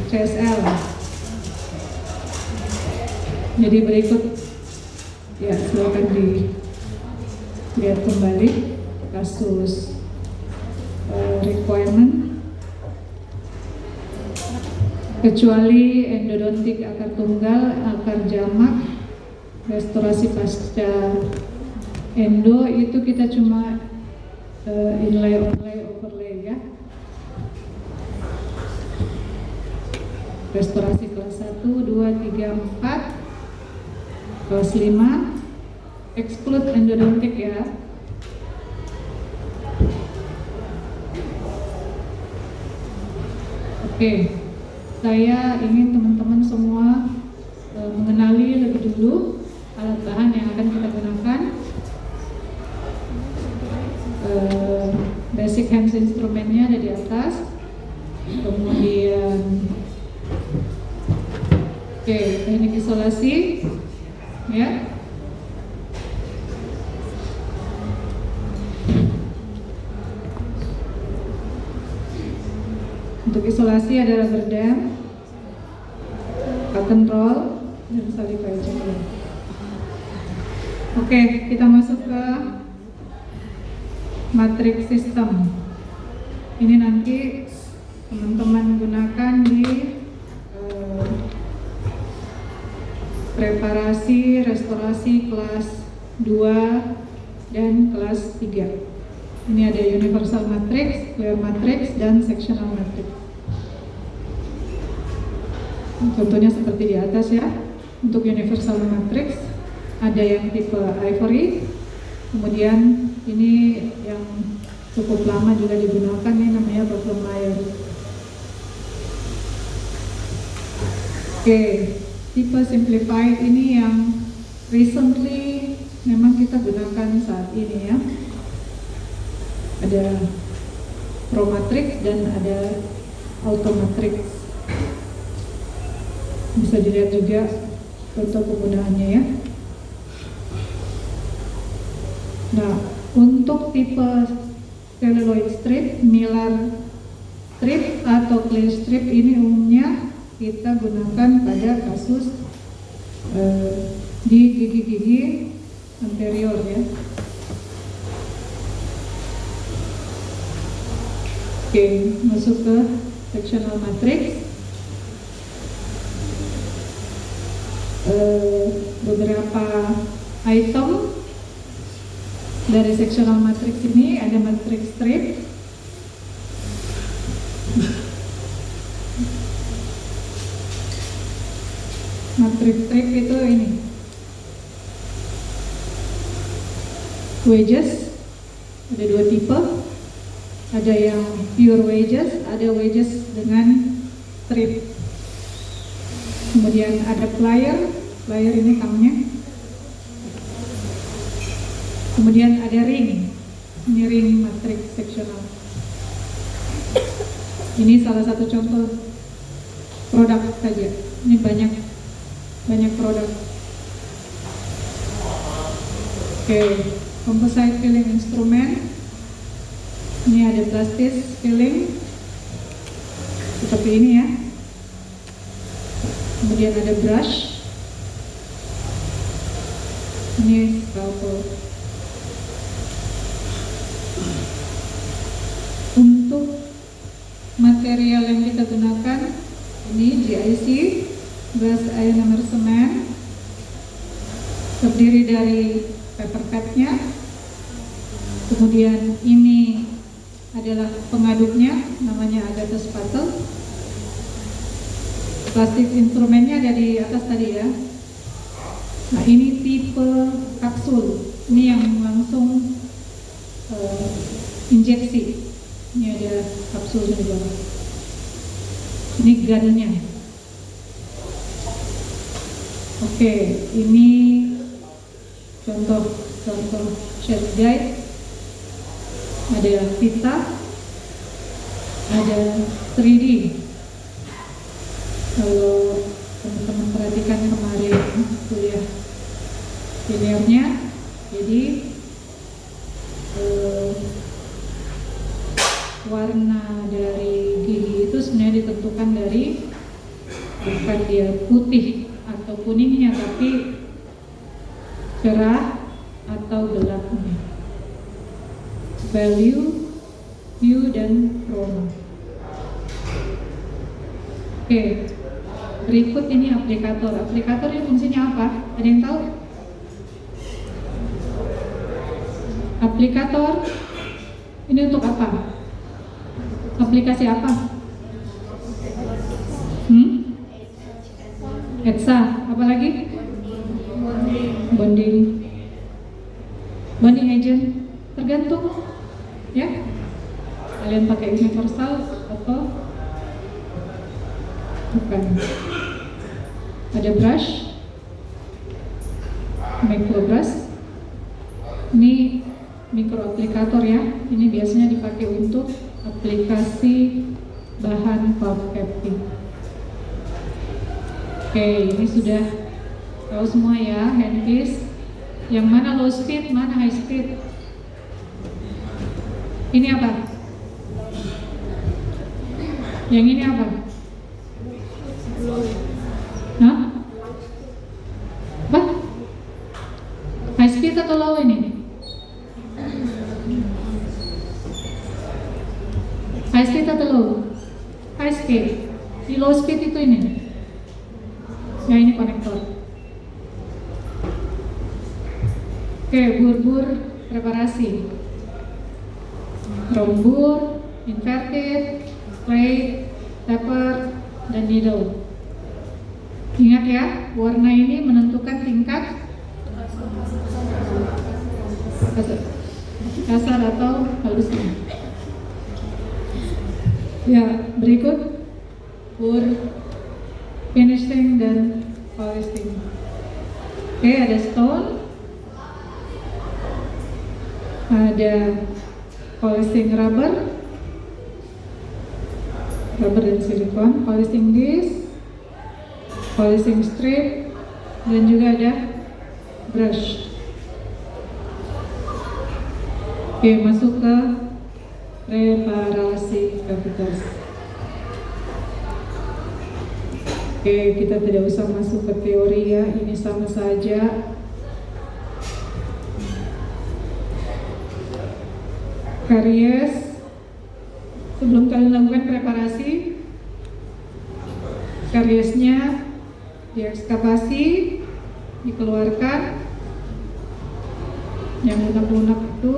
CSL. Jadi berikut ya, silakan dilihat kembali kasus requirement. Kecuali endodontik akar tunggal, akar jamak, restorasi pasca endo, itu kita cuma inlay, overlay ya. Restorasi kelas 1, 2, 3, 4, kelas 5, exclude endodontik ya. Oke, saya ingin teman-teman semua mengenali lebih dulu alat bahan yang akan kita gunakan. Basic hands instrumennya ada di atas. Kemudian teknik isolasi ya. Untuk isolasi ada rubber dam, cotton roll, dan saliva ejector. Oke, kita masuk ke matrix system. Ini nanti teman-teman gunakan di preparasi restorasi kelas 2 dan kelas 3. Ini ada universal matrix, clear matrix, dan sectional matrix. Contohnya seperti di atas ya. Untuk universal matrix ada yang tipe ivory, kemudian ini yang cukup lama juga digunakan, ini namanya bottom layer. Oke, tipe simplified ini yang recently memang kita gunakan saat ini ya. Ada Pro Matrix dan ada Auto Matrix. Bisa dilihat juga contoh penggunaannya ya. Nah, untuk tipe celluloid strip, mylar strip atau clear strip ini umumnya kita gunakan pada kasus di gigi-gigi anterior ya. Oke, masuk ke sectional matrix. Beberapa item dari sectional matrix ini ada matrix strip, matrix strip itu ini wedges, ada dua tipe, ada yang pure wedges, ada wedges dengan strip, kemudian ada plier ini kamnya, kemudian ada ring, ini ring matrix sectional. Ini salah satu contoh produk saja, ini banyak produk. Oke, composite filling instrument, ini ada plastis filling seperti ini ya, kemudian ada brush, ini scalpel. Untuk material yang kita gunakan ini GIC, gas ionomer cement, terdiri dari paper padnya, kemudian ini adalah pengaduknya, namanya Agatha spattle. Plastik instrumennya ada di atas tadi ya. Nah, ini tipe kapsul, ini yang langsung injeksi. Ini ada kapsulnya di bawah. Ini gunnya. Oke, ini contoh shade guide. Ada pita, ada 3D. Kalau teman-teman perhatikan kemarin kuliah seniornya, jadi warna dari gigi itu sebenarnya ditentukan dari bukan dia putih atau kuningnya, tapi cerah atau gelapnya. Value, hue, dan chroma. Oke, berikut ini aplikator. Aplikator ini fungsinya apa? Ada yang tahu? Aplikator ini untuk apa? Aplikasi apa? ETSA, apa lagi? Bonding agent, tergantung ya. Kalian pakai universal atau bukan. Ada brush, micro brush. Ini mikroaplikator ya. Ini biasanya dipakai untuk aplikasi bahan pulp capting. Oke, ini sudah tahu semua ya, handpiece. Yang mana low speed, mana high speed? Ini apa? Yang ini apa? Hah? Apa? High speed atau low ini? High speed atau low? High speed. Di low speed itu ini. Ya, ini konektor. Oke, bur-bur preparasi. Rombur, inverted, straight, taper, dan needle. Ingat ya, warna ini menentukan tingkat kasar atau halusnya. Ya, berikut bur finishing dan polishing. Oke, ada stone, ada polishing rubber dan silikon, polishing disc, polishing strip, dan juga ada brush. Oke, masuk ke preparasi kavitas. Oke, kita tidak usah masuk ke teori ya, ini sama saja. Karies, sebelum kalian lakukan preparasi, kariesnya diekskavasi, dikeluarkan, yang lunak-lunak itu.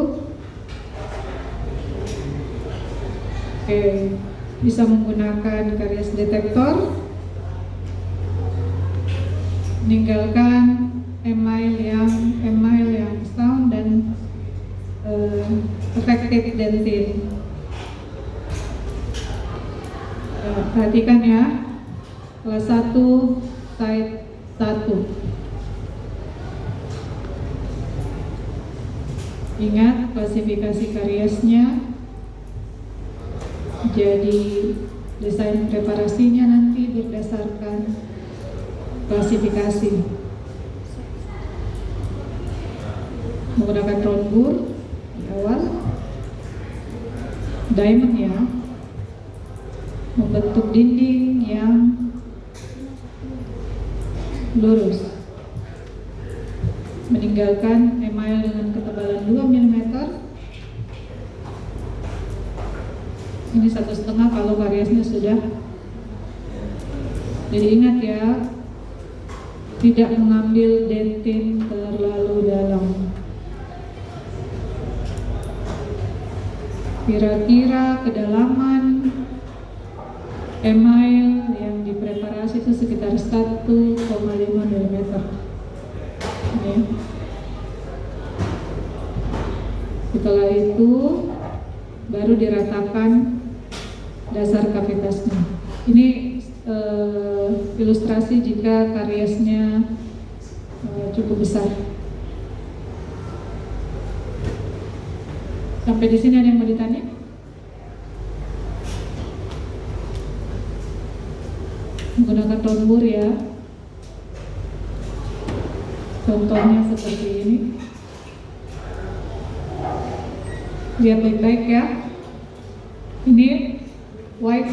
Oke, bisa menggunakan karies detektor, meninggalkan email yang sound dan effective dentin. Perhatikan ya, kelas 1 side 1. Ingat klasifikasi kariesnya. Jadi desain preparasinya nanti berdasarkan klasifikasi. Menggunakan rombur di awal, diamond ya, membentuk dinding yang lurus, meninggalkan email dengan ketebalan 2 mm. Ini 1,5 kalau kariesnya sudah. Jadi ingat ya, tidak mengambil dentin terlalu dalam. Kira-kira kedalaman email yang dipreparasi itu sekitar 1,5 mm. Ini. Setelah itu baru diratakan dasar kavitasnya. Ini ilustrasi jika kariesnya cukup besar. Sampai di sini ada yang mau ditanya? Menggunakan rombur ya. Contohnya seperti ini. Lihat baik-baik ya. Ini white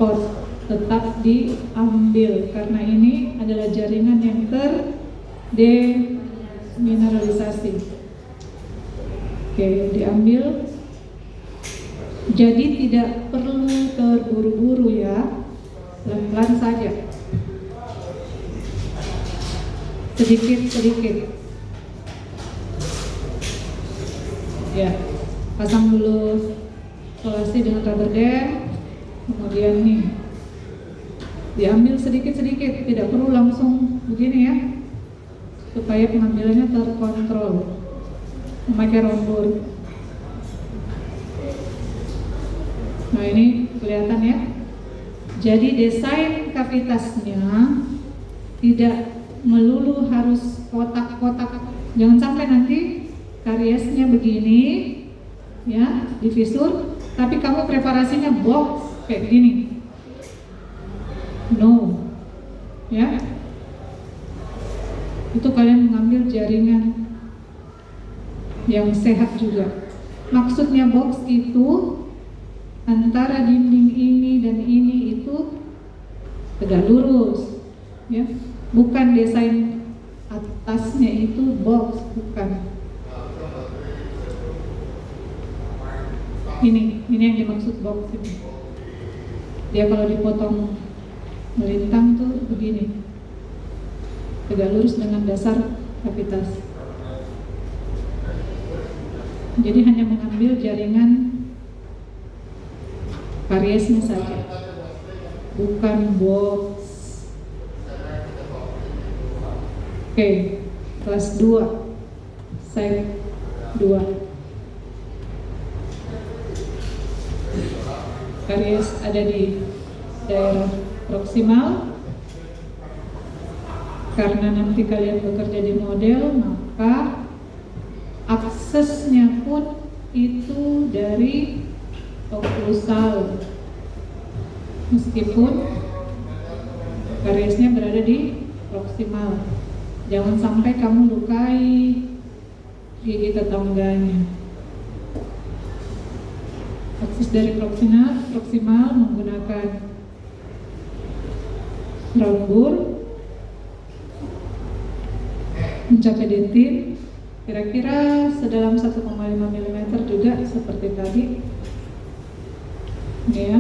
dicopot, tetap diambil karena ini adalah jaringan yang terdemineralisasi. Oke, diambil. Jadi tidak perlu terburu-buru ya, pelan-pelan saja, sedikit-sedikit. Ya, pasang dulu isolasi dengan rubber dam, kemudian nih diambil sedikit-sedikit, tidak perlu langsung begini ya, supaya pengambilannya terkontrol. Memakai rombor. Nah ini kelihatan ya. Jadi desain kavitasnya tidak melulu harus kotak-kotak. Jangan sampai nanti kariesnya begini ya, difisur, tapi kamu preparasinya box kayak gini. No. Ya. Itu kalian mengambil jaringan yang sehat juga. Maksudnya box itu antara dinding ini dan ini itu tegak lurus, ya. Bukan desain atasnya itu box, bukan. Ini yang dimaksud box ini. Dia kalau dipotong melintang tuh begini, tegak lurus dengan dasar kavitas. Jadi hanya mengambil jaringan kariesnya saja, bukan box. Oke, kelas 2, side 2. Karies ada di daerah proksimal. Karena nanti kalian bekerja di model, maka aksesnya pun itu dari oklusal, meskipun kariesnya berada di proksimal. Jangan sampai kamu lukai gigi tetangganya. Akses dari proksimal menggunakan rombor mencapai dentin. Kira-kira sedalam 1,5 mm juga seperti tadi. Ini ya.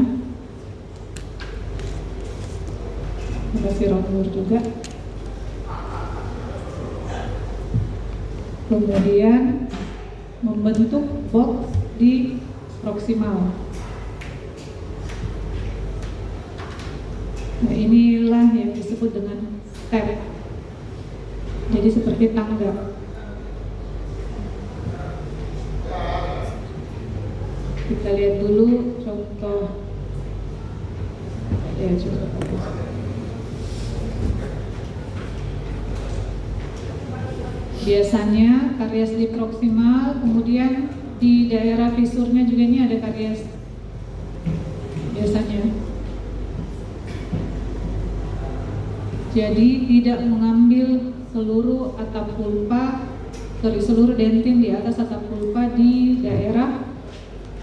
Kasih rombor juga. Kemudian membentuk box di proksimal. Nah, inilah yang disebut dengan step. Jadi seperti tangga. Kita lihat dulu contoh. Ya, contoh. Biasanya karies di proksimal, kemudian di daerah fisurnya juga ini ada karies. Biasanya. Jadi tidak mengambil seluruh atap pulpa, seluruh dentin di atas atap pulpa di daerah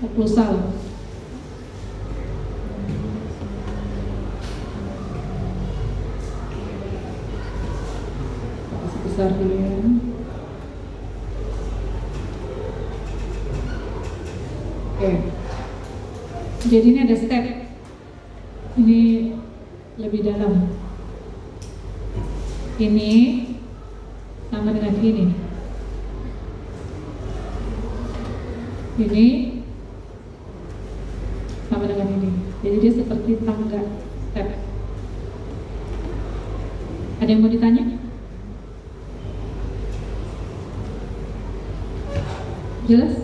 oklusal. Besar dulu ya. Oke. Jadi ini ada step. Ini lebih dalam. Ini sama dengan ini. Ini sama dengan ini. Jadi dia seperti tangga step. Ada yang mau ditanya? Jelas?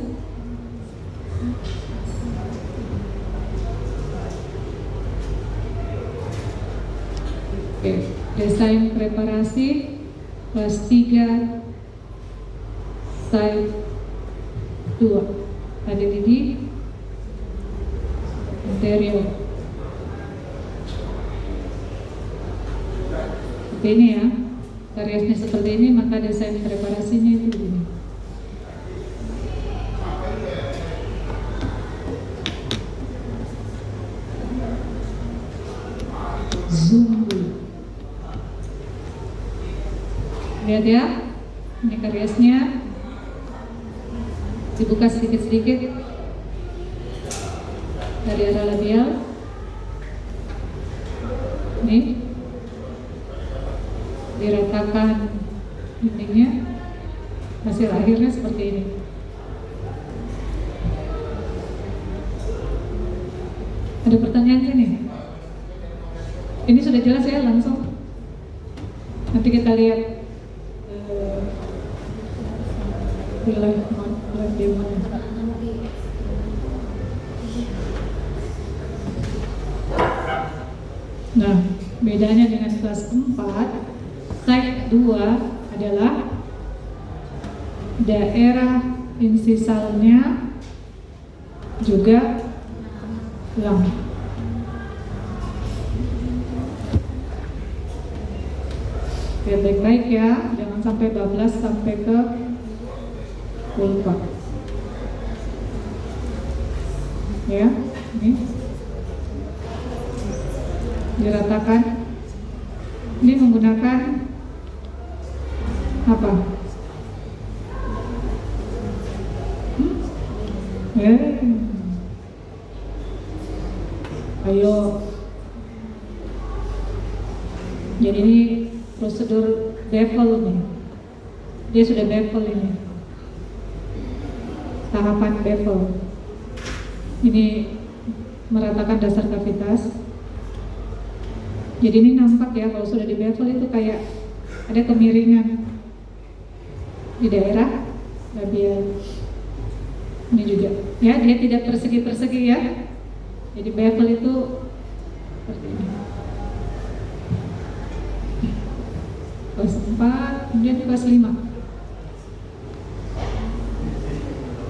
Oke, desain preparasi kelas 3 side 2 ada di interior. Seperti ini ya, kariesnya seperti ini, maka desain preparasinya itu begini. zoom dulu. Lihat ya, ini kariesnya. Dibuka sedikit-sedikit dari arah labial. Nih, diratakan dindingnya. Hasil akhirnya seperti ini. Ada pertanyaan sini? Ini sudah jelas ya, langsung. Nanti kita lihat live demo. Nah, bedanya dengan kelas 4, type 2 adalah daerah insisalnya juga lam. Lihat baik-baik ya, jangan sampai bablas sampai ke pulpa. Ya, ini diratakan. Ini menggunakan apa? Ayo. Jadi ini prosedur bevel nih. Dia sudah bevel ini. Tahapan bevel. Ini meratakan dasar kavitas. Jadi ini nampak ya, kalau sudah di bevel itu kayak ada kemiringan di daerah labial. Ini juga ya, dia tidak persegi-persegi ya. Jadi bevel itu seperti ini. Kelas 4, kemudian kelas 5.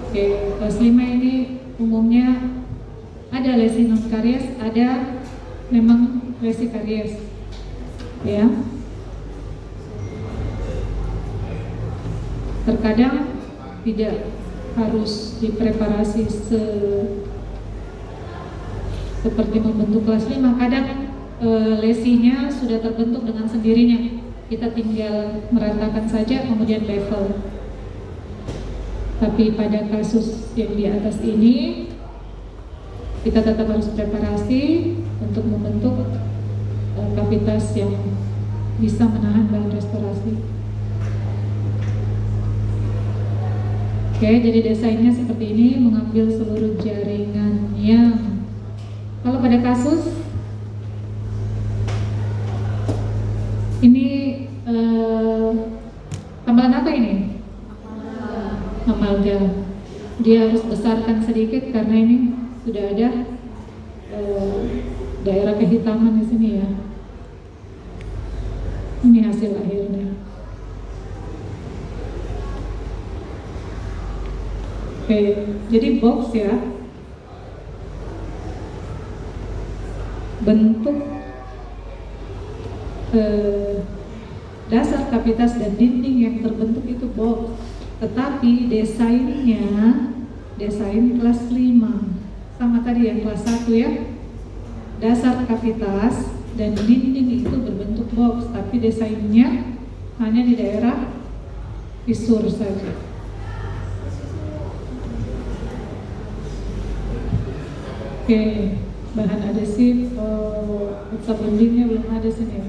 Oke, kelas 5 ini umumnya ada lesi non karies, ada memang lesi karies. Ya. Terkadang tidak harus dipreparasi seperti membentuk kelas 5. Kadang lesinya sudah terbentuk dengan sendirinya. Kita tinggal meratakan saja kemudian bevel. Tapi pada kasus yang di atas ini kita tetap harus preparasi untuk membentuk kavitas yang bisa menahan bahan restorasi. Oke, jadi desainnya seperti ini, mengambil seluruh jaringan yang, kalau pada kasus ini tambahan apa ini? Amalgam. Dia harus besarkan sedikit karena ini sudah ada daerah kehitaman di sini ya. Ini hasil akhirnya. Oke, jadi box ya. Bentuk dasar kavitas dan dinding yang terbentuk itu box. Tetapi desain kelas 5 sama tadi yang kelas 1 ya. Dasar kavitas dan dinding itu berbentuk box, tapi desainnya hanya di daerah fisur saja. Oke, bahan adesif, pizza bondingnya belum ada sini ya.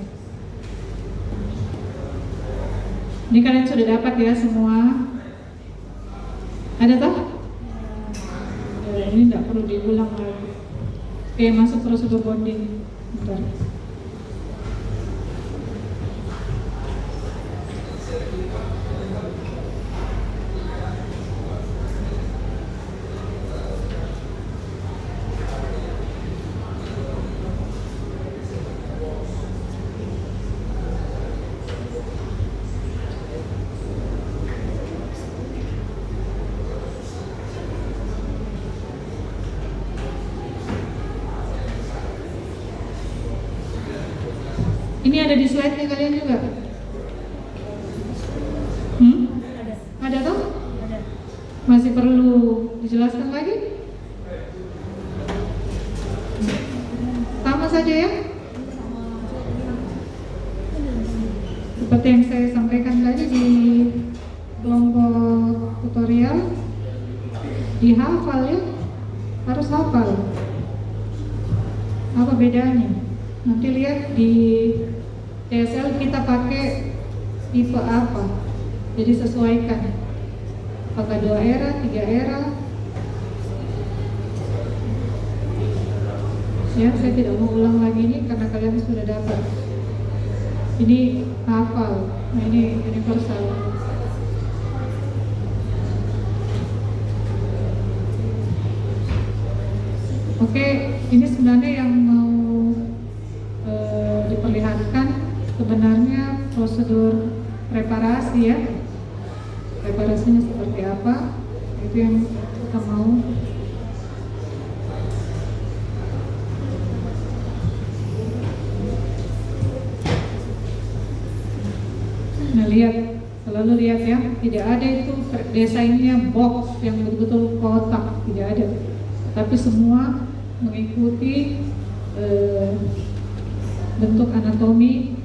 Ini kalian sudah dapat ya semua? Ada toh? Ya, ini tidak perlu diulang lagi. Oke, masuk prosedur bonding. Bentar. Ini ada di slide-nya kalian juga? Ada toh? Ada. Masih perlu dijelaskan lagi? Sama saja ya? Seperti yang saya sampaikan tadi di kelompok tutorial, dihafal ya, harus hafal. Apa bedanya? Nanti lihat di TSL kita pakai tipe apa, jadi sesuaikan. Apakah 2 era, 3 era? Ya, saya tidak mau ulang lagi ini karena kalian sudah dapat. Ini hafal, nah ini universal. Oke, ini sebenarnya yang mau diperlihatkan sebenarnya prosedur preparasi ya. Preparasinya seperti apa? Itu yang kita mau. Nah, lihat, selalu lihat ya, tidak ada itu desainnya box yang betul-betul kotak, tidak ada. Tapi semua mengikuti bentuk anatomi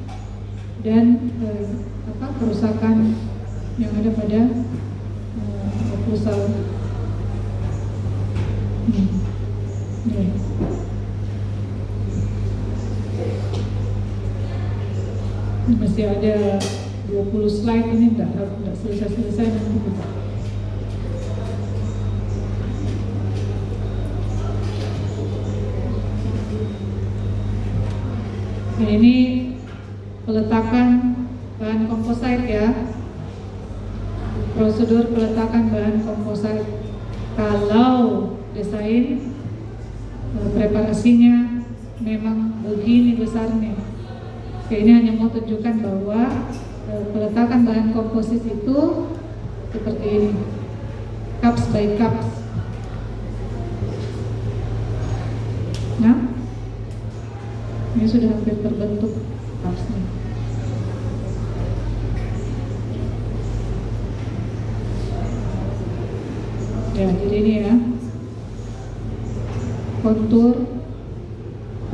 dan kerusakan yang ada pada occlusal. Masih ada 20 slide ini, enggak selesai nanti. Nah, ini peletakan bahan komposit ya. Prosedur peletakan bahan komposit. Kalau desain preparasinya memang begini besarnya. Oke, ini hanya mau tunjukkan bahwa peletakan bahan komposit itu seperti ini, cups by cups. Nah, ini sudah hampir terbentuk cupsnya. Ya, jadi ini ya, kontur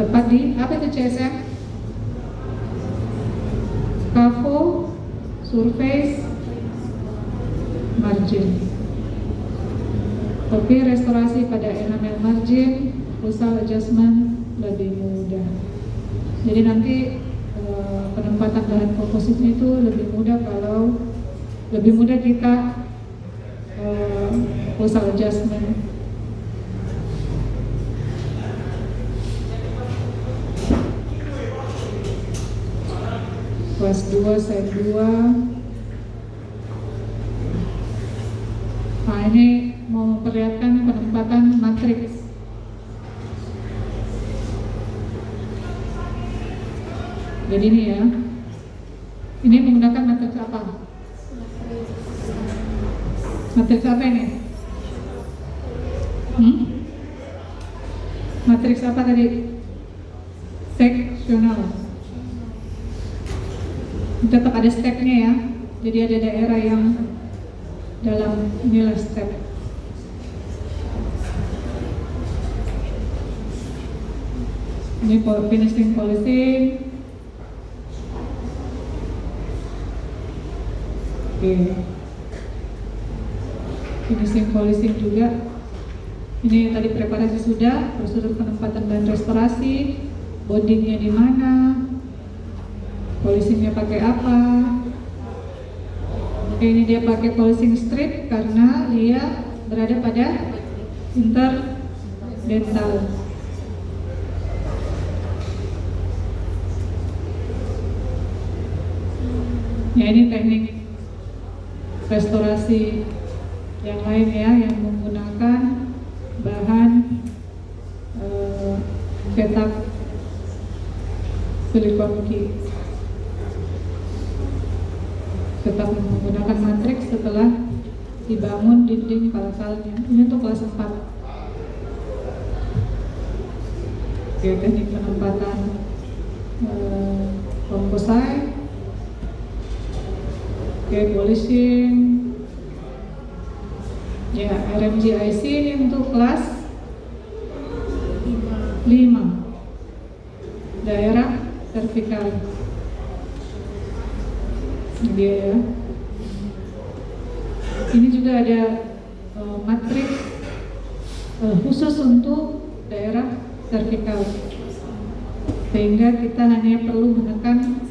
tepat di apa itu CSM? Scaffold, surface, margin. Tapi restorasi pada enamel margin, occlusal adjustment lebih mudah. Jadi nanti penempatan bahan kompositnya itu lebih mudah kalau lebih mudah kita occlusal adjustment. Kelas 2, set 2. Nah, ini mau memperlihatkan penempatan matriks. Jadi ini ya, ini menggunakan matriks apa? Matriks apa ini? Matriks apa tadi? Seksional. Tetap ada stepnya ya, jadi ada daerah yang dalam nilai step. Ini finishing polishing. Oke, finishing polishing juga. Ini tadi preparasi sudah, prosedur penempatan dan restorasi, bondingnya di mana, polishingnya pakai apa. Oke, ini dia pakai polishing strip karena dia berada pada interdental. Ya, ini teknik restorasi yang lain ya, yang menggunakan bahan cetak silikon key. Tetap menggunakan matriks setelah dibangun dinding palsalnya. Ini untuk kelas 4. Oke, teknik penempatan komposit. Oke, polishing. Ya, RMGIC ini untuk kelas 5. Daerah vertikal. Ini dia ya. Ini juga ada matriks khusus untuk daerah servikal, sehingga kita hanya perlu menekan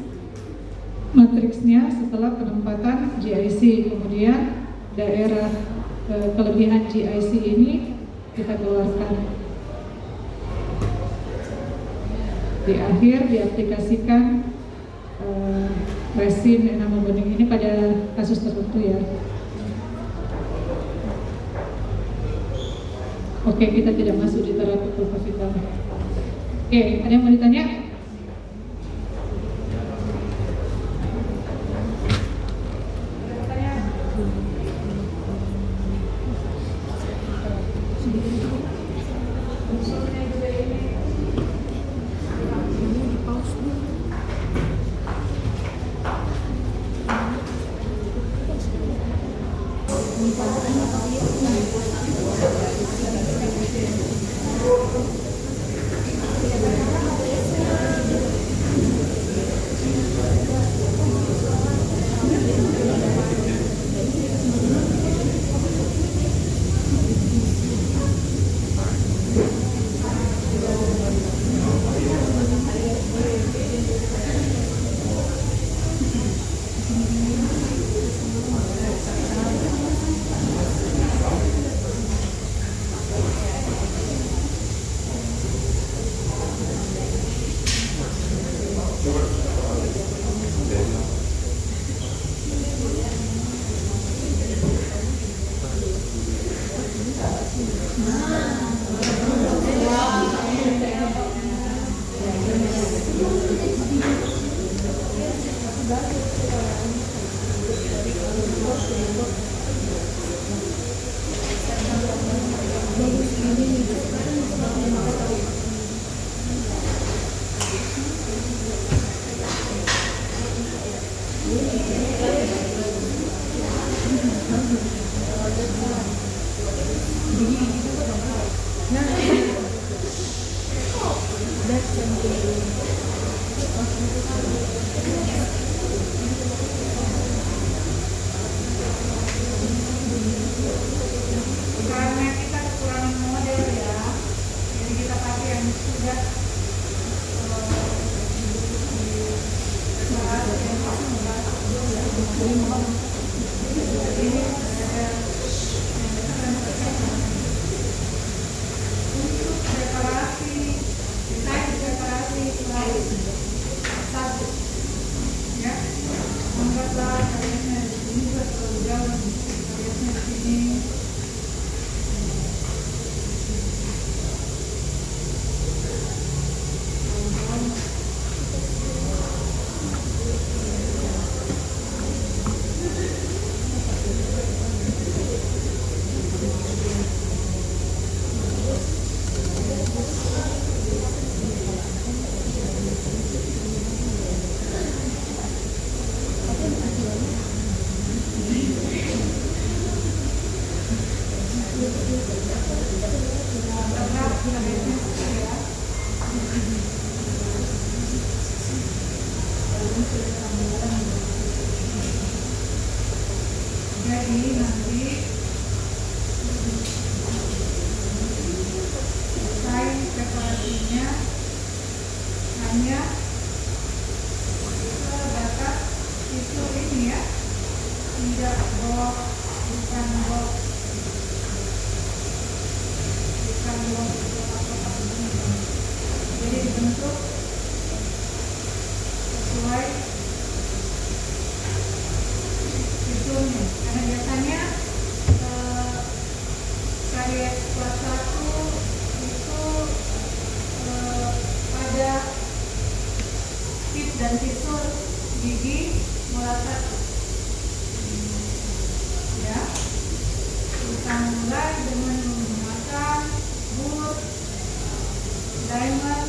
matriksnya setelah penempatan GIC, kemudian daerah kelebihan GIC ini kita keluarkan. Di akhir diaplikasikan resin enamel bonding ini pada kasus tertentu ya. Oke, kita tidak masuk di terapi pulpavital. Oke, ada yang mau ditanya? Karena kita kekurangan model ya, jadi kita pakai yang sudah untuk preparasi, desain preparasi satu, ya, anggaplah kaliannya di sini buat terlalu jauh, kaliannya di sini. Jadi nanti desain preparasinya hanya sebatas itu ini ya, tidak box, bukan box jadi dibentuk sesuai judulnya, karena biasanya karya kelas 1 itu pada tip dan tisul gigi mulai ya, kita mulai dengan menggunakan boot, diamond,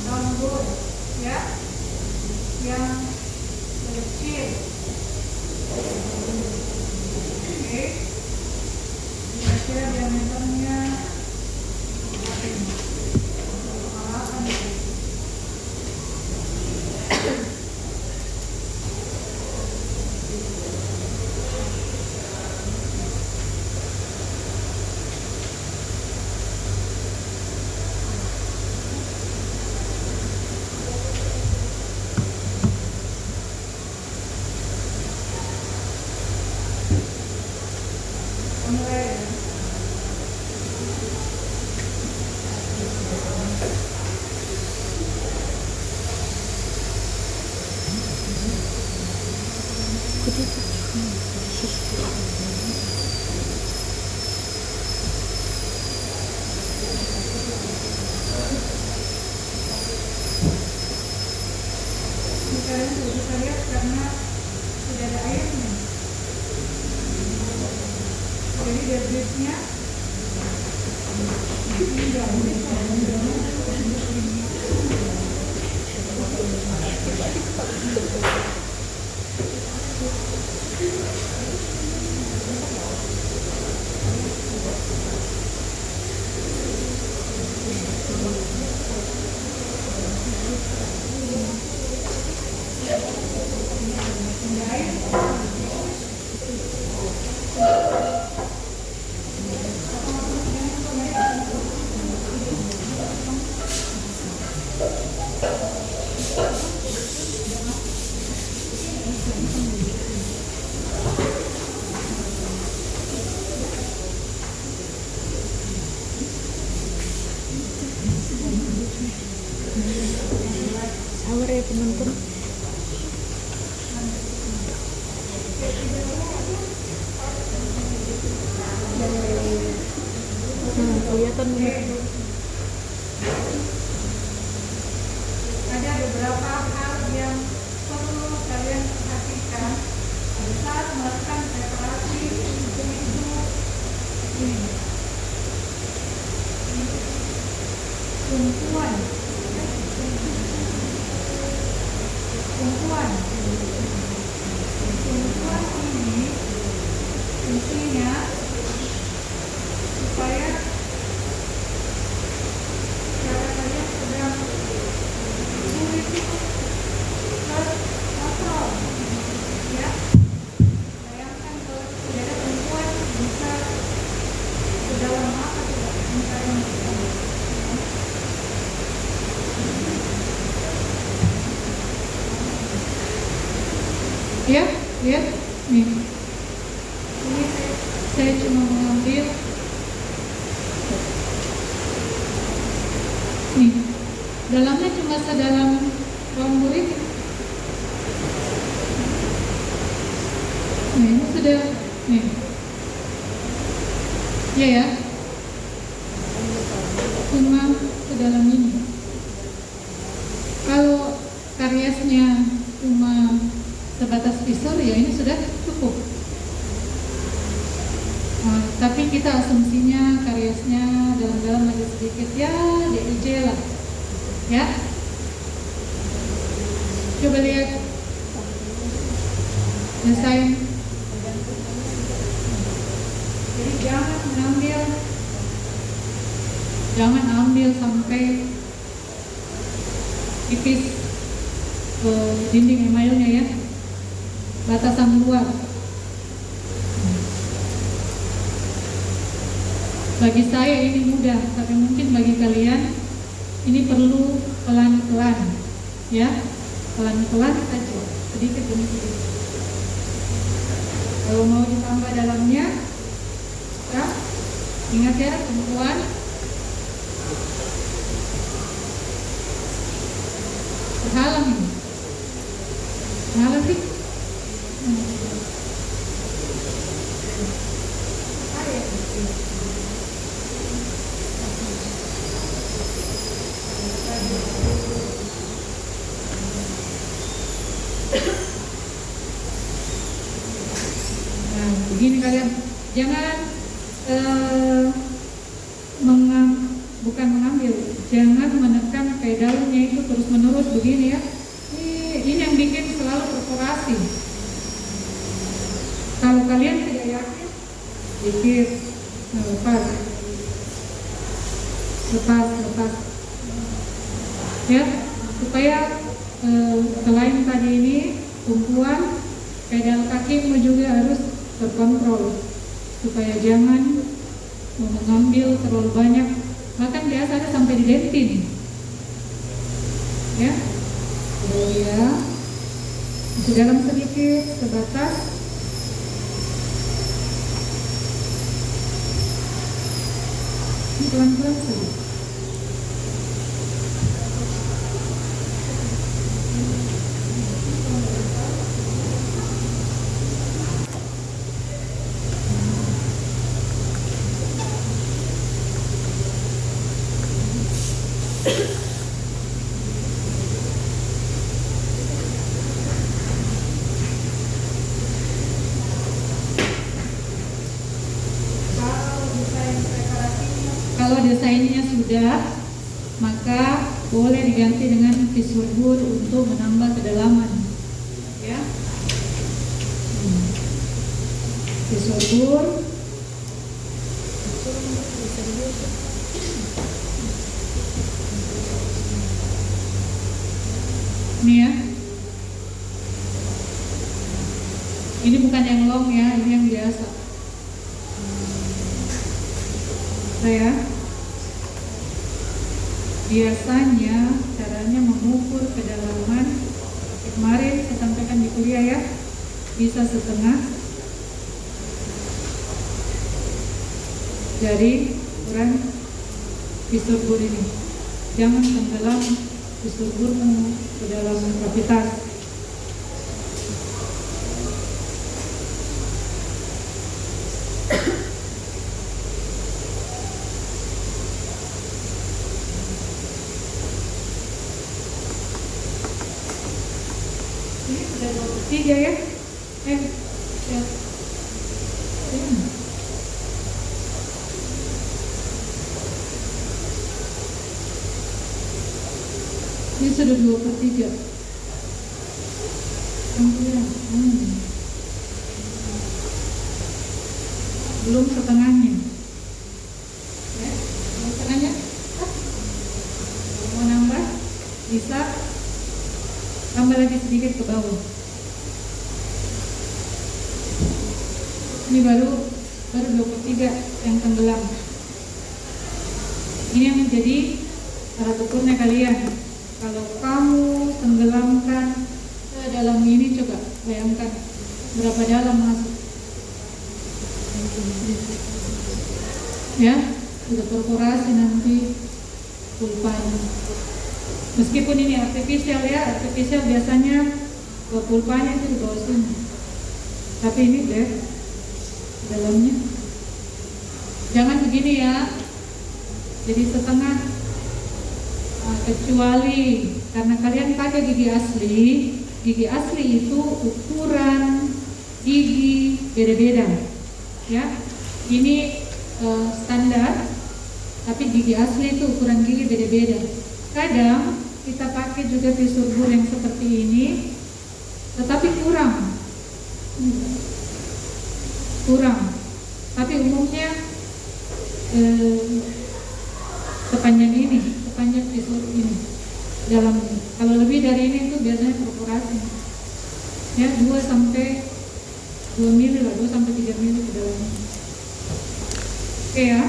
round boot ya, yang kecil. Oke, kira-kira diameternya Ini kalian sudah bisa lihat karena sudah ada airnya. Jadi debrisnya sabar ya penonton. Nah, kelihatan nih. ada beberapa hal yang perlu kalian perhatikan saat melakukan preparasi untuk ini. Tumpuan ini fungsinya supaya cara kalian sedang kulit itu terkontrol, ya. Bayangkan kalau tidak ada tumpuan bisa sedalam apa tidak bisa yang Ya, lihat nih. Ini saya cuma mengambil nih, dalamnya cuma sedalam ruang murid. Nah, ini sudah nih. Ya ya. Cuma sedalam ini. Kalau kariesnya cuma sebatas visor, ya ini sudah cukup. Nah, tapi kita asumsinya kariesnya dalam-dalam lagi sedikit, ya DIJ lah, ya. Coba lihat desain. jadi jangan ambil sampai tipis ke dinding emailnya, ya. Batasan luar. Bagi saya ini mudah, tapi mungkin bagi kalian ini perlu pelan-pelan, ya, pelan-pelan saja, sedikit demi sedikit. Kalau mau ditambah dalamnya, ya, ingat ya, tumpuan. Terhalang ini, terhalang sih. Nah, begini kalian, jangan bukan mengambil, jangan menekan pedalnya itu terus-menerus begini, ya. Ini yang bikin selalu perforasi. Kalau kalian tidak yakin, dikit, lepas, ya, supaya selain tadi ini tumpuan, pedal kakimu juga harus terkontrol, supaya jangan mengambil terlalu banyak, bahkan biasanya sampai didentin, ya. Ya, masuk dalam sedikit, sebatas. Ini pelan-pelan saja. Kalau desainnya sudah, maka boleh diganti dengan visur bur untuk menambah kedalaman. Ya, visur bur. Ini ya. Ini bukan yang long ya, ini yang biasa. Saya biasanya caranya mengukur kedalaman. Kemarin saya sampaikan di kuliah ya, bisa setengah. Jadi ukuran visur bur ini, jangan tenggelam visur burmu ke dalam kavitas. Ini sudah 23 ya. Ya. Ini sudah 2/3. Belum setengahnya. Ya, belum setengahnya. Mau nambah, bisa tambah lagi sedikit ke bawah. Ini baru 23 yang tenggelam. Ini yang menjadi salah ukurnya kalian. Kalau kamu tenggelamkan ke dalam ini, coba bayangkan berapa dalam masuk. Ya, sudah perforasi nanti pulpanya. Meskipun ini artificial ya, artificial biasanya pulpanya itu di bawah sini. Tapi ini deh dalamnya. Jangan begini ya. Jadi setengah. Kecuali karena kalian pakai gigi asli itu ukuran gigi beda-beda ya. Ini standar, tapi gigi asli itu ukuran gigi beda-beda. Kadang kita pakai juga visur bur yang seperti ini, tetapi kurang, tapi umumnya sepanjang ini, sepanjang visur ini dalam. Kalau lebih dari ini itu biasanya perforasi ya, 2 sampai 2 mili lah, 2 sampai 3 mili ke dalamnya. Oke ya.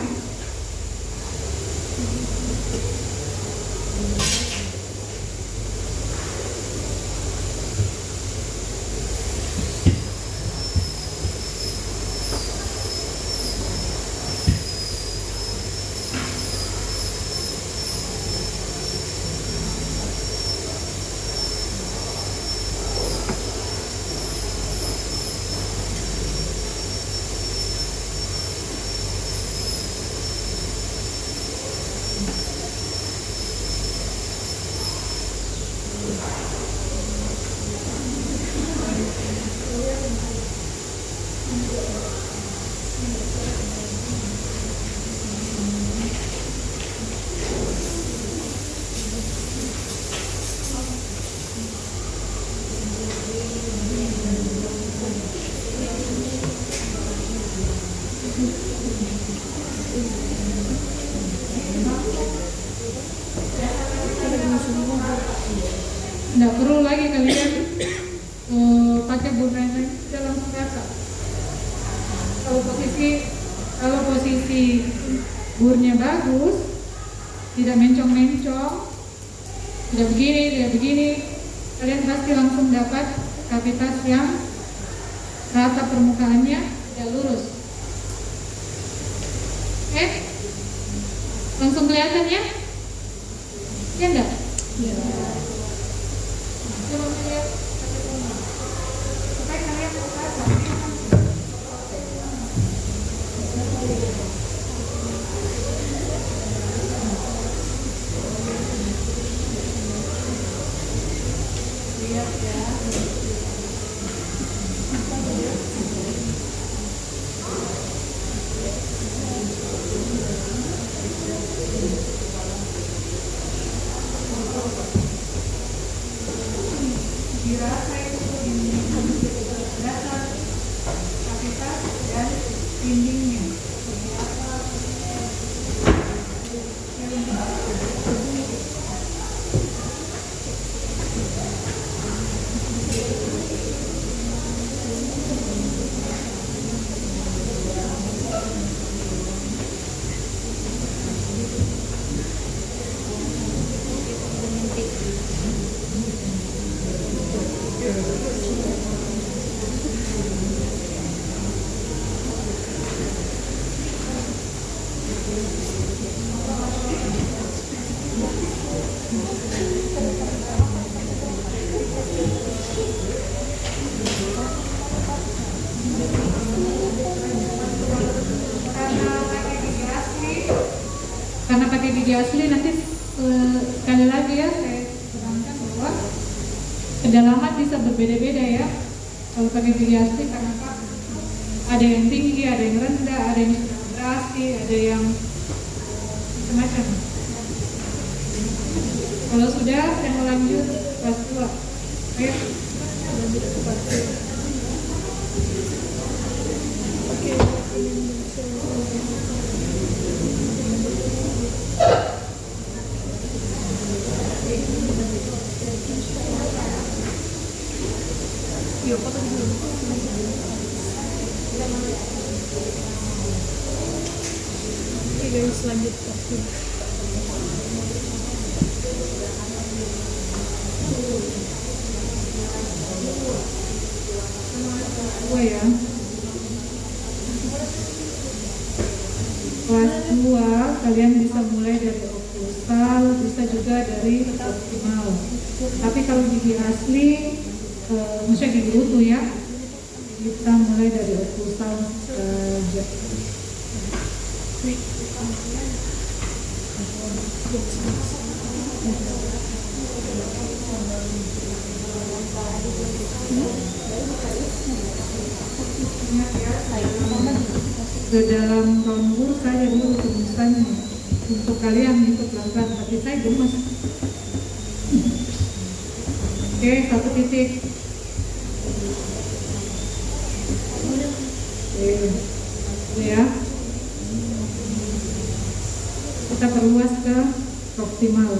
Nggak perlu lagi kalian pakai burnen lagi, sudah langsung rata. Kalau posisi burnya bagus, tidak mencong-mencong, tidak begini, kalian pasti langsung dapat kavitas yang rata, permukaannya tidak lurus. Langsung kelihatan ya? Ya enggak? Ya. Coba lihat supaya kalian terasa. lihat ya. Dirasa itu ini dasar kapitas dan dindingnya. Karena pakai gigi asli nanti sekali lagi ya saya terangkan bahwa kedalaman bisa berbeda-beda ya. Kalau pakai gigi asli karena apa? Ada yang tinggi, ada yang rendah, ada yang operasi, ada yang macam-macam. Kalau sudah saya mau lanjut kelas 2. Ayo. Lanjut ke part 2. Oke, Oke guys, lanjut part 2. Dua ya. Kelas 2 kalian bisa mulai dari occlusal, bisa juga dari proximal. Tapi kalau gigi asli, maksudnya gigi utuh ya, kita mulai dari occlusal saja. Ke dalam kampus saya dulu rumusannya untuk kalian itu pelan-pelan, tapi saya gemes. Oke, 1 titik. Oke, ya. Kita perluas ke proximal.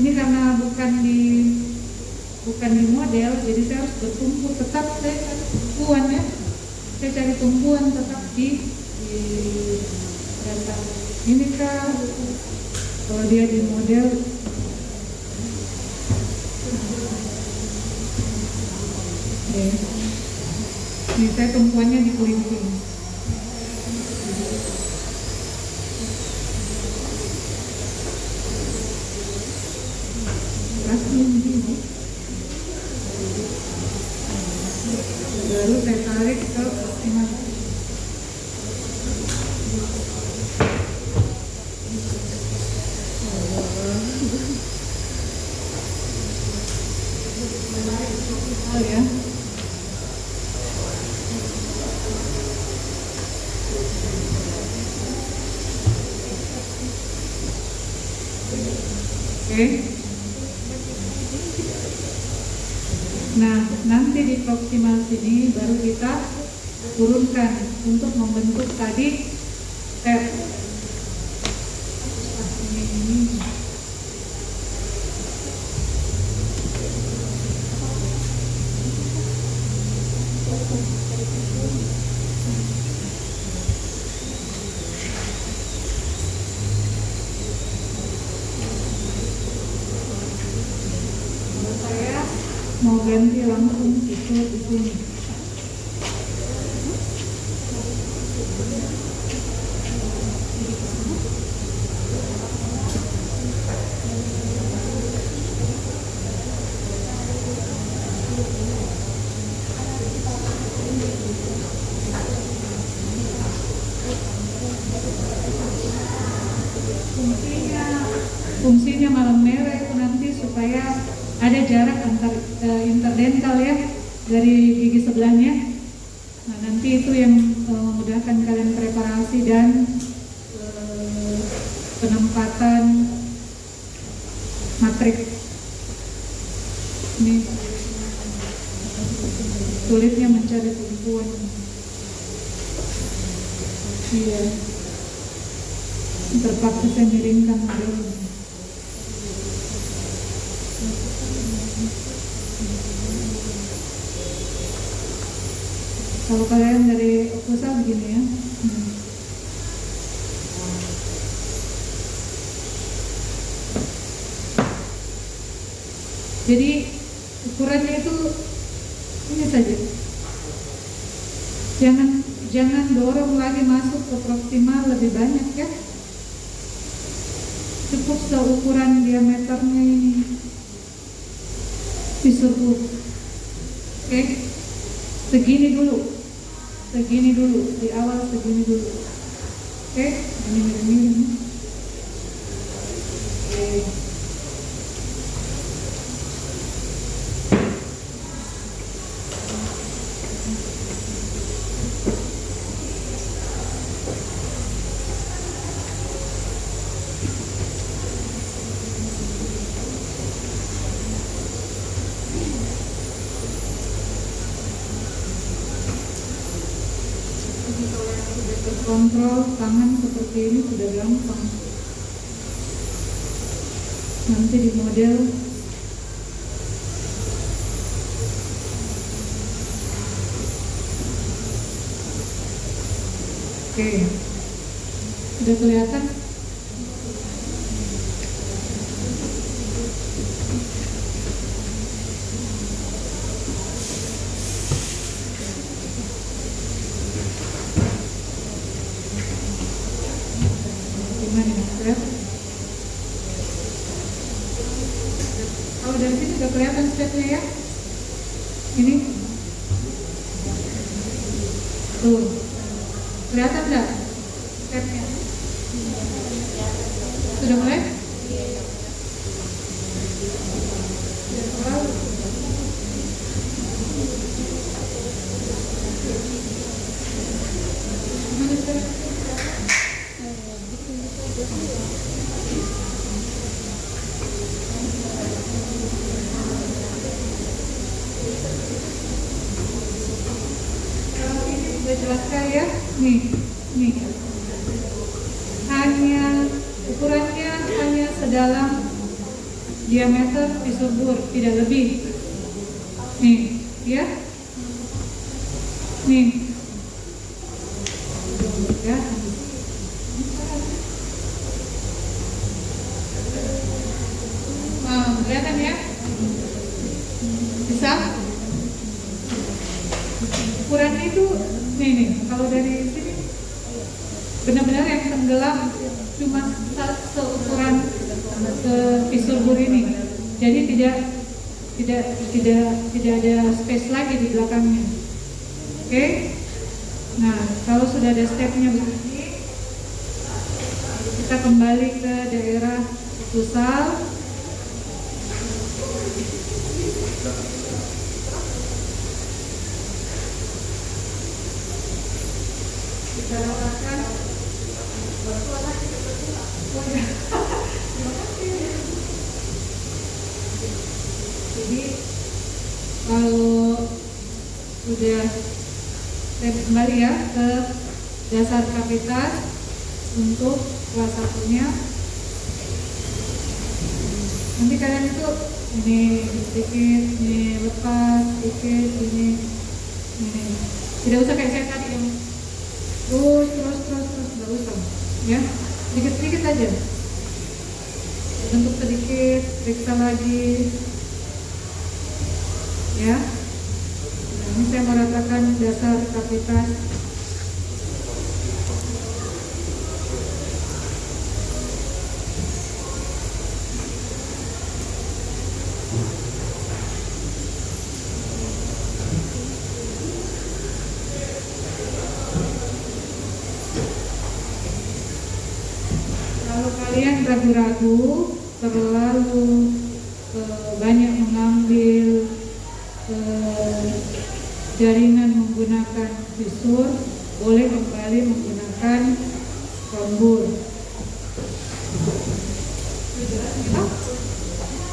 Ini karena bukan di model, jadi saya harus bertumpu. Tetap saya cari tumpuan ya. Saya cari tumpuan tetap di dasar. Ini kan kalau dia di model. Oke. Ini saya tumpuannya di kelingking. Lalu saya tarik ke proximal. Oh ya. Oke. Nah, nanti di proximal sini baru kita turunkan untuk membentuk tadi step. Saya mau ganti langsung itu di sini. Fungsinya malam merah itu nanti supaya ada jarak antar interdental ya dari gigi sebelahnya. Nah, nanti itu yang memudahkan kalian preparasi dan penempatan matriks. Ini sulitnya mencari tumpuan. Iya, terpaksa saya miringkan dulu. Kalau kalian dari pusat begini ya. Jadi ukurannya itu ini saja. Jangan dorong lagi masuk ke proksimal lebih banyak ya. Cukup seukuran diameternya ini. Disuruh. Oke. Segini dulu di awal segini dulu. Oke, ini. Oke. Kontrol tangan seperti ini sudah gampang. Nanti di model oke, sudah kelihatan. Kalau dari sini sudah kelihatan stepnya ya. Ini tuh, kelihatan nggak stepnya? Sudah mulai? Jelaskan ya, nih, hanya ukurannya hanya sedalam diameter disubur, tidak lebih. Nih, ya, nih, ya. Kelihatan ya, bisa. Ukurannya itu nih, kalau dari sini benar-benar yang tenggelam cuma seukuran visur ini, jadi tidak ada space lagi di belakangnya. Oke, nah kalau sudah ada stepnya begini, kita kembali ke daerah pusal. Kita rasakan jadi kalau sudah saya kembali ya ke dasar kavitas untuk kelas satunya, nanti kalian itu ini sedikit, ini lepas sedikit, ini tidak usah kayak saya tadi yang terus nggak usah ya, sedikit aja, bentuk sedikit, periksa lagi ya. Nah, ini saya mau ratakan dasar kavitas. Kalau kalian ragu-ragu, terlalu banyak jaringan menggunakan visur, boleh kembali menggunakan rombur.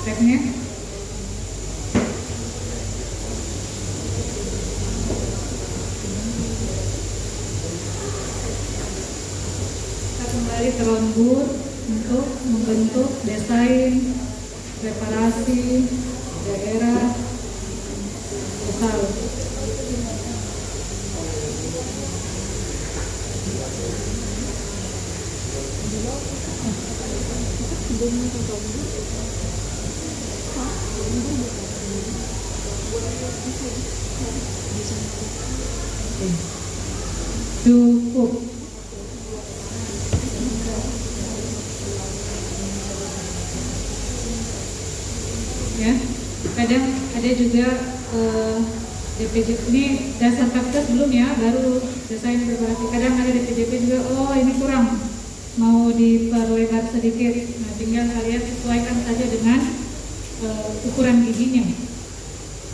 Teknik kita kembali ke rombur untuk membentuk desain reparasi daerah besar. Cukup. Ya, kadang ada juga DPJ ini dasar kapasitas belum ya, baru desain preparasi. Kadang ada DPJP juga, oh ini kurang, mau diperlebar sedikit. Nah, tinggal kalian sesuaikan saja dengan ukuran giginya.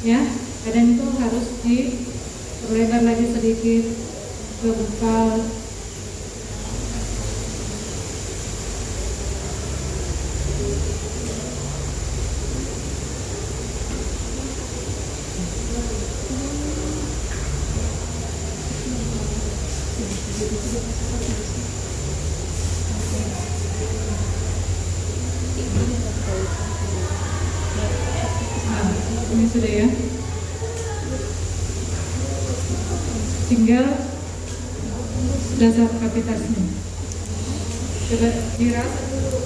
Ya, kadang itu harus diperlebar lagi sedikit ke bukal. Ini sudah ya. Tinggal dasar kapitasnya. Coba dirasa dulu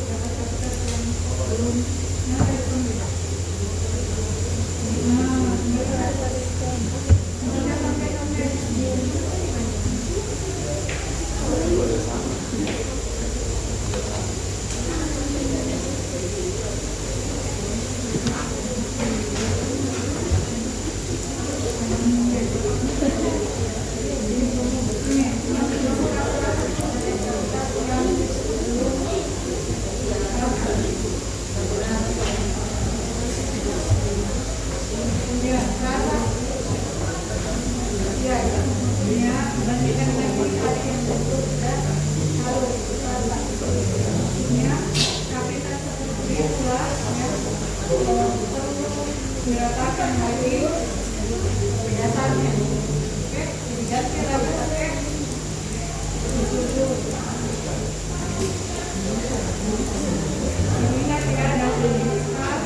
dasar kapitas yang belum. Diratakan lagi dasarnya. Oke, diganti lagi pakai susu. Ingat ya, dasar besar.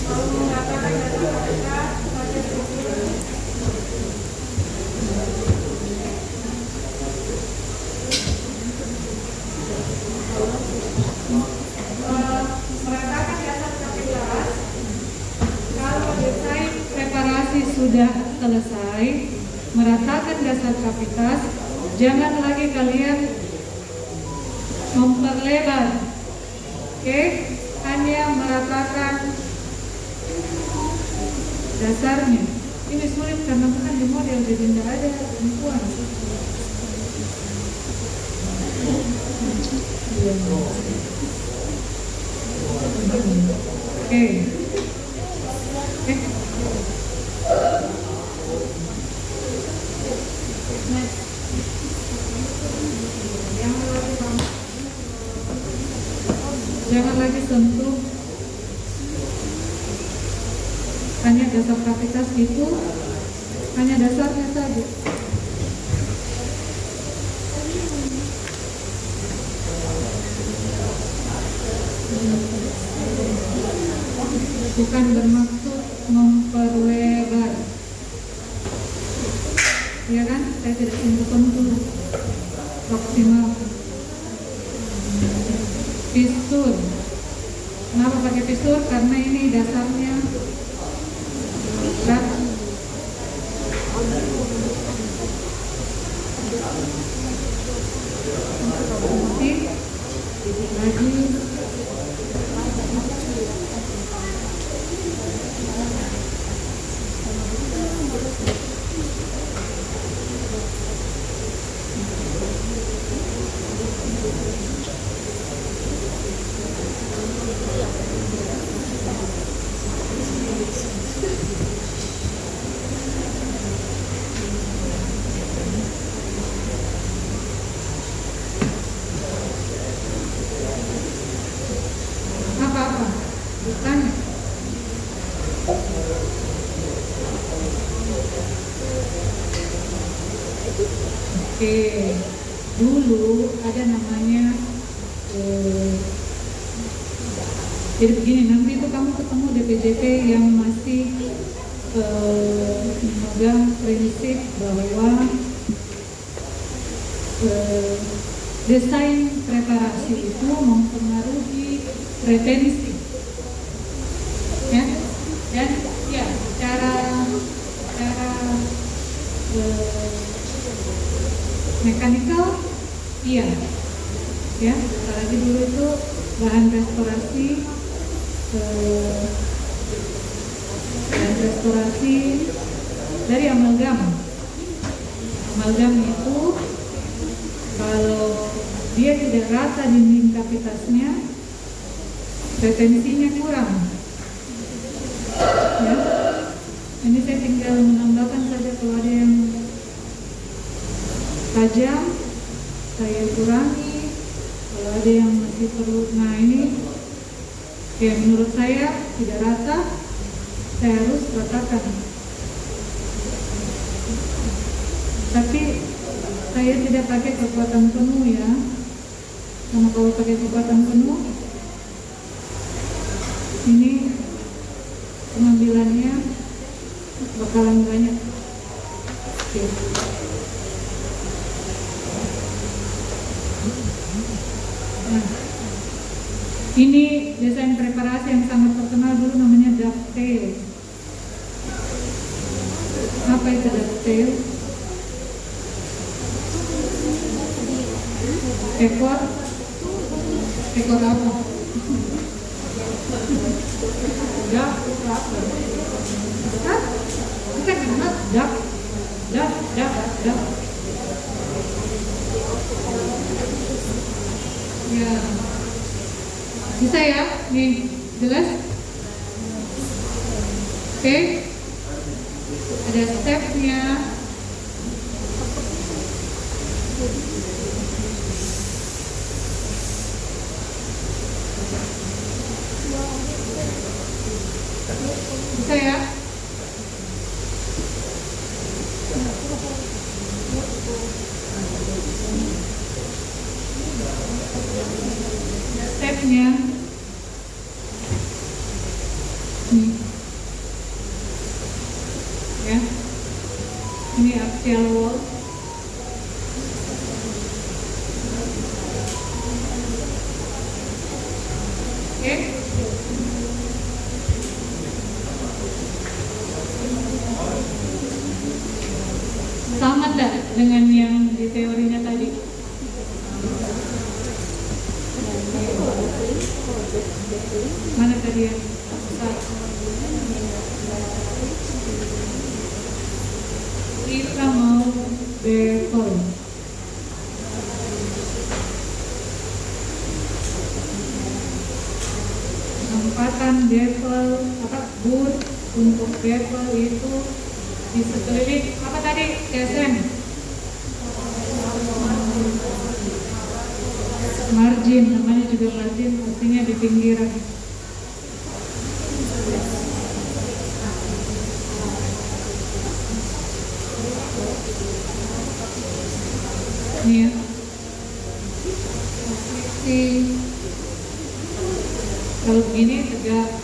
Kalau mengatakan dasar besar, pakai susu. Meratakan dasar kapitas. Kalau desain preparasi sudah selesai, meratakan dasar kapitas, jangan lagi kalian memperlebar. Oke, hanya meratakan dasarnya. Ini sulit karena bukan di model, jadi tidak ada perempuan. Oke. Jangan lagi sentuh, hanya dasar kapitas itu, hanya dasarnya saja. Bukan bermaksud memperlebar, ya kan? Saya tidak sentuh-sentuh maksimal. Pistur. Kenapa pakai pistur? Karena ini dasarnya berat. Lagi. Oke, dulu ada namanya jadi begini, nanti itu kamu ketemu DPJP yang masih memegang prinsip bahwa desain preparasi itu mempengaruhi retensi, ya, dan ya cara mekanikal, iya, ya, apalagi dulu itu bahan restorasi dari amalgam. Amalgam itu kalau dia tidak rata dinding kavitasnya, retensinya kurang. Ya, ini saya tinggal menambahkan saja kalau ada yang tajam, saya kurangi. Kalau ada yang masih perlu, nah ini ya menurut saya tidak rata, saya harus ratakan. Tapi saya tidak pakai kekuatan penuh ya, karena kalau pakai kekuatan penuh ini pengambilannya bakalan banyak. Oke. Nah, ini desain preparasi yang sangat terkenal dulu namanya dovetail. Apa itu dovetail? Ekor apa? Dak apa? Hah? Bukan enak, dak. Ya, bisa ya? Nih, jelas? Oke, ada stepnya. Bisa ya? Stepnya nih ya, ini axial wall, oke. Sama enggak dengan yang di teorinya tadi? Mana tadi yang kita mau bevel, penempatan bevel apa boot untuk bevel itu di sekeliling apa tadi CSM, margin, namanya juga margin, artinya di pinggiran. Ini ya, posisi kalau begini tegak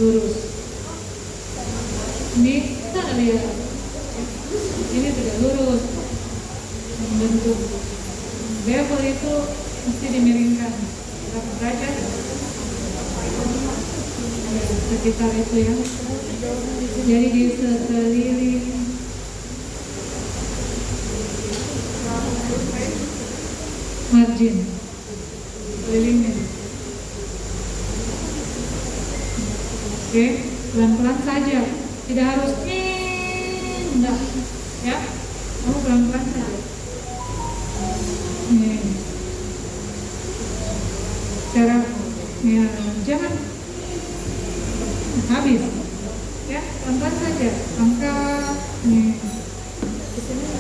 lurus. Ini kita lihat, ini tegak lurus, membentuk bevel itu mesti dimiringkan berapa derajat? Ya, sekitar itu ya. Jadi di sekeliling margin, kelilingnya. Oke, pelan-pelan saja, tidak harus enggak, ya. Kamu pelan-pelan saja. Nih. Cara ya, jangan habis, ya, pelan-pelan saja. Angkat, nih,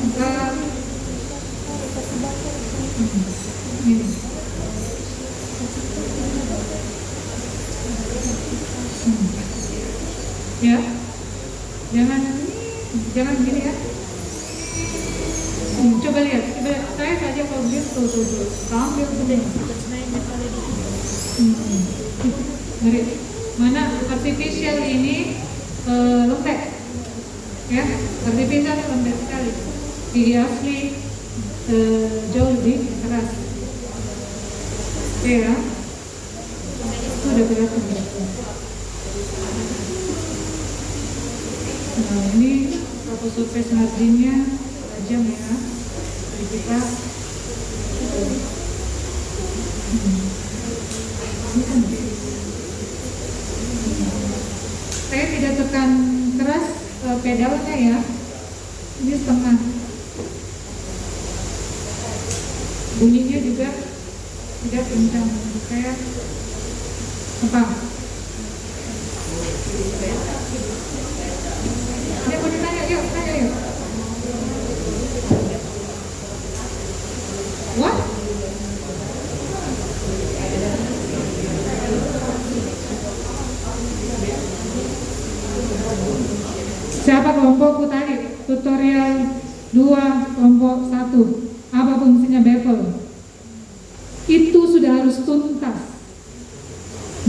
angkat, ini, ya, jangan gini ya. Coba lihat, saya saja kalau lihat tuh, ambil sedang. Dari mana artificial ini lembek, ya, artificial lembek sekali. Gigi asli jauh lebih keras. Ya, itu udah kelihatan. Nah, ini surface marginnya tajam ya. Jadi kita saya tidak tekan keras pedalnya ya. Ini setengah. Bunyinya juga tidak kencang. Saya apa? Ada mau ditanya? Yuk, tanya yuk. What? Siapa kelompokku tadi? Tutorial 2 kelompok 1. Apa fungsinya bevel? Itu sudah harus tuntas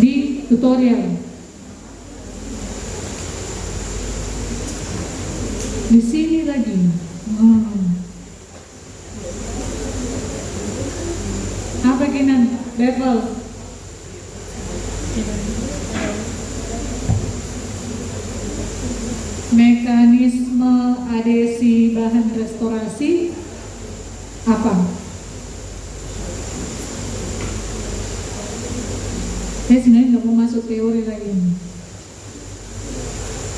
di tutorial. Di sini lagi. Apa kinan bevel? Mekanisme adesi bahan restorasi apa? Saya sebenarnya nggak mau masuk teori lagi.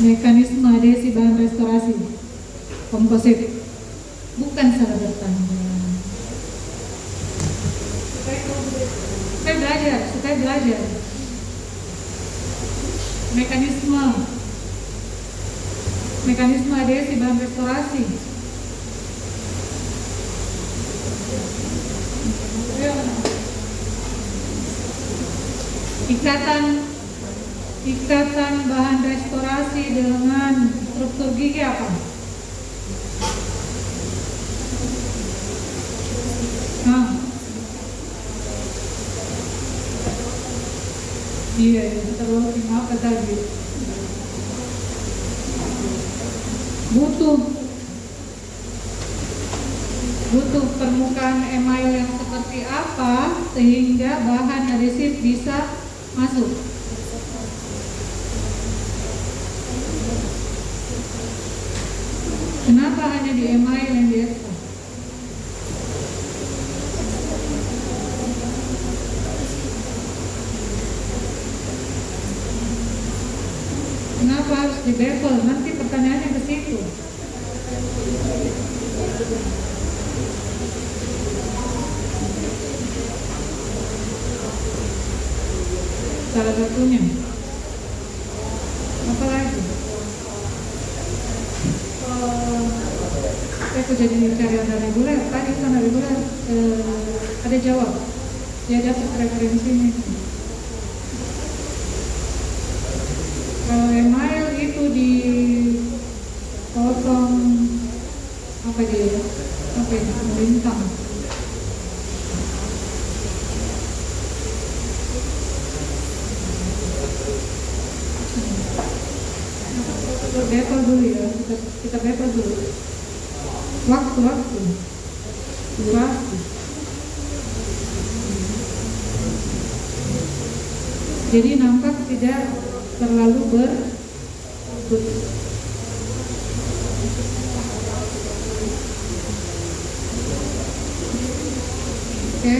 Mekanisme adesi bahan restorasi komposit, bukan salah bertanya. Supaya belajar. Mekanisme adesi bahan restorasi. Ikatan bahan restorasi dengan struktur gigi apa? Iya, kita working apa tadi? Butuh permukaan email yang seperti apa sehingga bahan adhesif bisa masuk. Kenapa hanya di email yang biasa? Kenapa harus di bevel? Nanti pertanyaannya ke situ. Salah satunya. Apa lagi? Saya jadi cari ada reguler. Tadi sana reguler ada jawab. Dia dapat referensinya. Kalau email itu dipotong apa itu melintang. Bevel dulu ya, kita bevel dulu. Waktu durasi. Jadi nampak tidak terlalu Oke.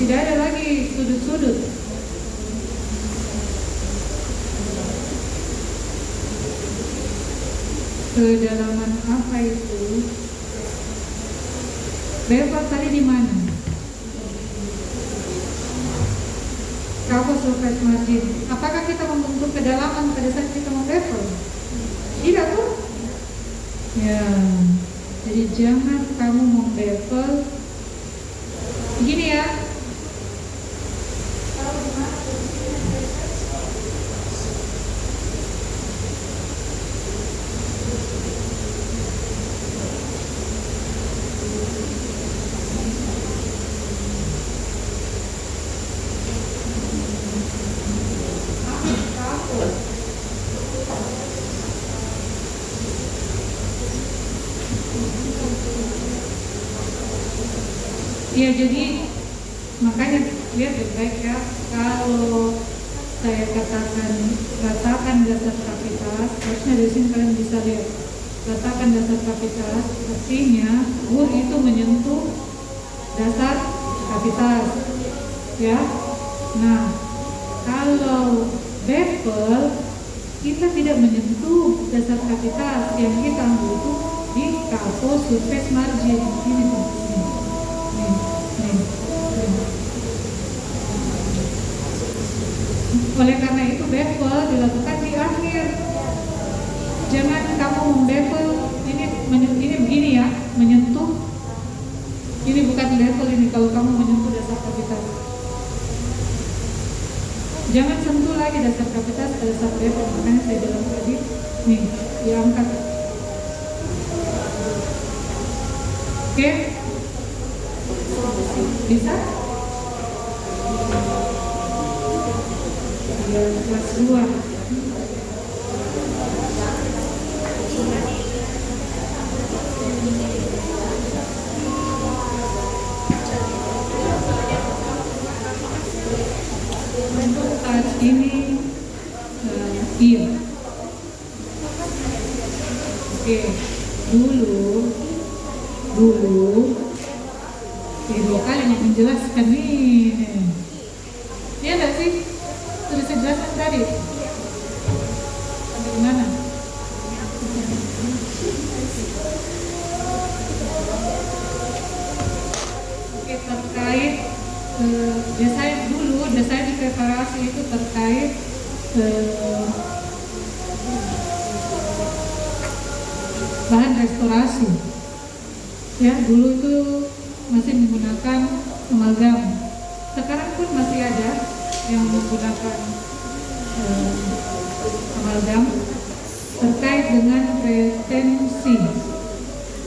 Tidak ada lagi sudut-sudut. Kedalaman apa itu? Bevel tadi di mana? Cover surface margin. Apakah kita membentuk kedalaman pada saat kita membevel? Tidak tuh. Ya. Jadi jangan kamu membevel. Begini ya. Iya, jadi makanya lihat baik-baik ya, kalau saya katakan ratakan dasar kavitas, harusnya dari sini kalian bisa lihat ratakan dasar kavitas, artinya bur itu menyentuh dasar kavitas ya. Nah, kalau bevel kita tidak menyentuh dasar kavitas, yang kita ambil itu di kapo surface margin ini tuh. Nih. Oleh karena itu bevel dilakukan di akhir. Jangan kamu membevel ini begini ya, menyentuh. Ini bukan bevel ini kalau kamu menyentuh dasar kavitas. Jangan sentuh lagi dasar kavitas pada saat bevel. Makanya saya bilang tadi, nih diangkat. Oke? Bisa? Ya, kelas 2. Saat ini iya. Oke, dulu dua kali yang menjelaskan nih. Iya nggak sih? Sudah saya jelaskan tadi. Bagaimana? Oke, terkait desain preparasi itu terkait bahan restorasi. Ya, dulu itu masih menggunakan amalgam. Sekarang pun masih ada yang menggunakan amalgam terkait dengan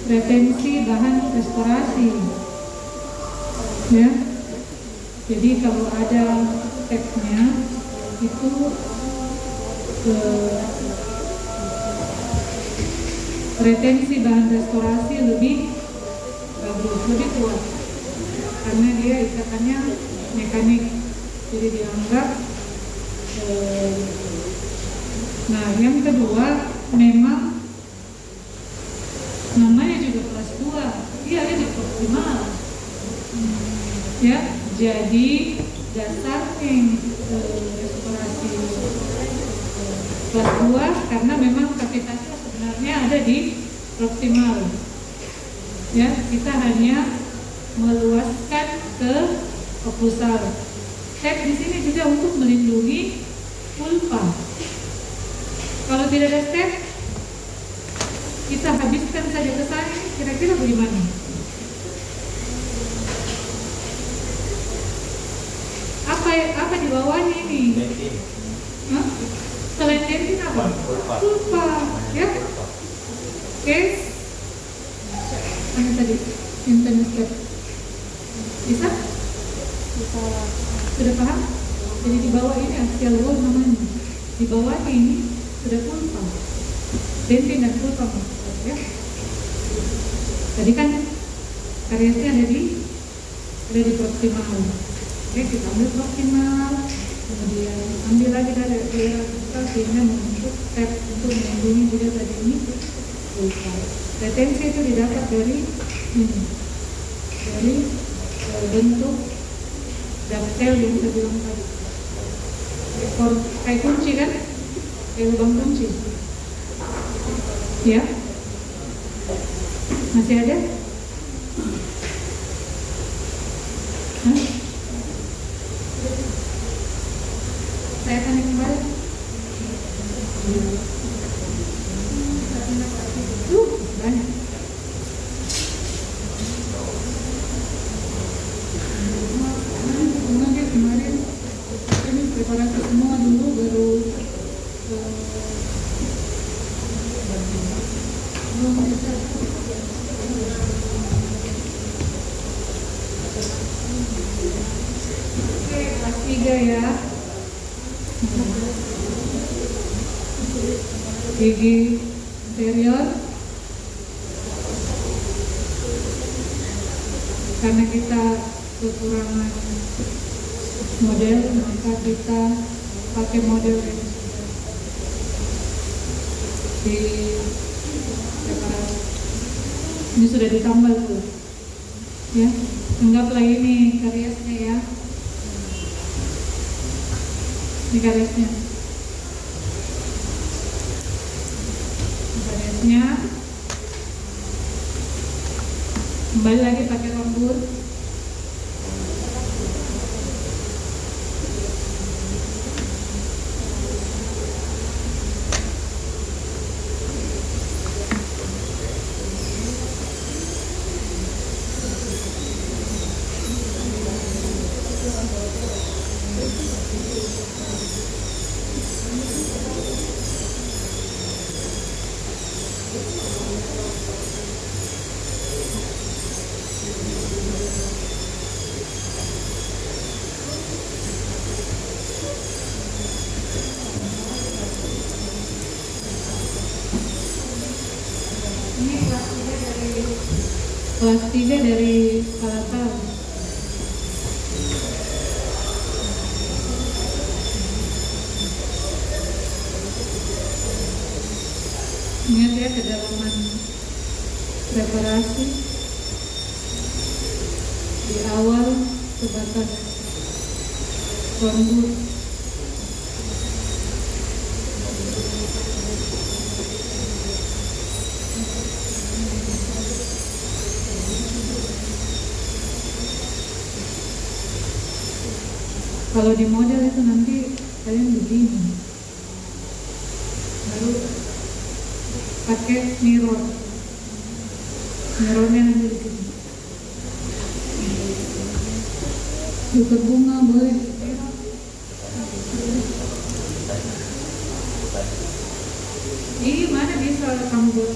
retensi bahan restorasi. Ya, jadi kalau ada stepnya itu retensi bahan restorasi lebih bagus, lebih kuat karena dia ikatannya mekanik, jadi dianggap nah yang kedua memang namanya juga kelas 2, dia ada di optimal ya, jadi dasarnya restorasi kelas 2 karena memang kavitasnya sebenarnya ada di proksimal ya, kita hanya meluaskan ke oklusal. Step di sini juga untuk melindungi pulpa. Kalau tidak ada step, kita habiskan saja ke sana, kira-kira bagaimana? Apa di bawahnya ini? Hah? Selain dentin apa? Pulpa, ya? Oke? Mana tadi? Internet step. Bisa? Bisa. Sudah paham? Jadi di bawah ini axial wall namanya. Di bawah ini sudah pulpa. Dentin dan pulpa, ya. Tadi kan karyasnya ada di proksimal. Oke, kita ambil proksimal. Kemudian ambil lagi dari kita sehingga membentuk step untuk melindungi juga tadi ini pulpa. Retensi itu didapat dari ini, dari bentuk dovetail yang saya bilang tadi, ekor kayak kunci kan, kayak lubang kunci ya. Masih ada? Hah? Saya akan kembali. Banyak. Kemarin ini preparasi semua dulu baru oke, kelas 3 ya. Gigi anterior karena kita kekurangan model, maka kita pakai model yang di ini sudah ditambal tuh, ya. Anggaplah ini karyasnya ya, ini karyasnya. Kembali lagi pakai rambut. Kelas 3 dari skala tahun. Ingat ya kedalaman preparasi di awal sebatas kontur. Kalau di model itu nanti kalian begini, baru pakai mirrornya nanti di sini. Buka bunga boleh. Ini mana bisa kamu buat?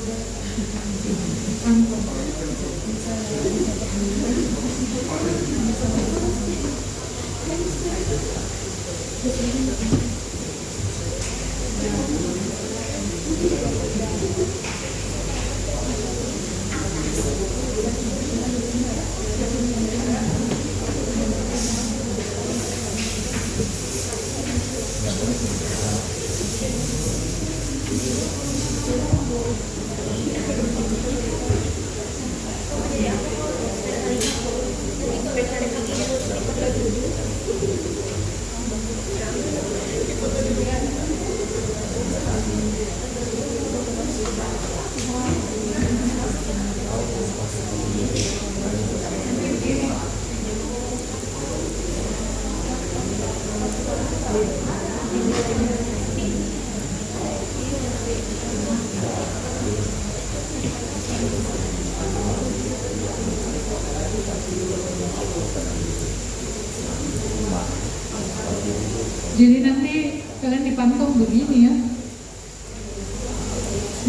Jadi nanti kalian dipantau begini ya,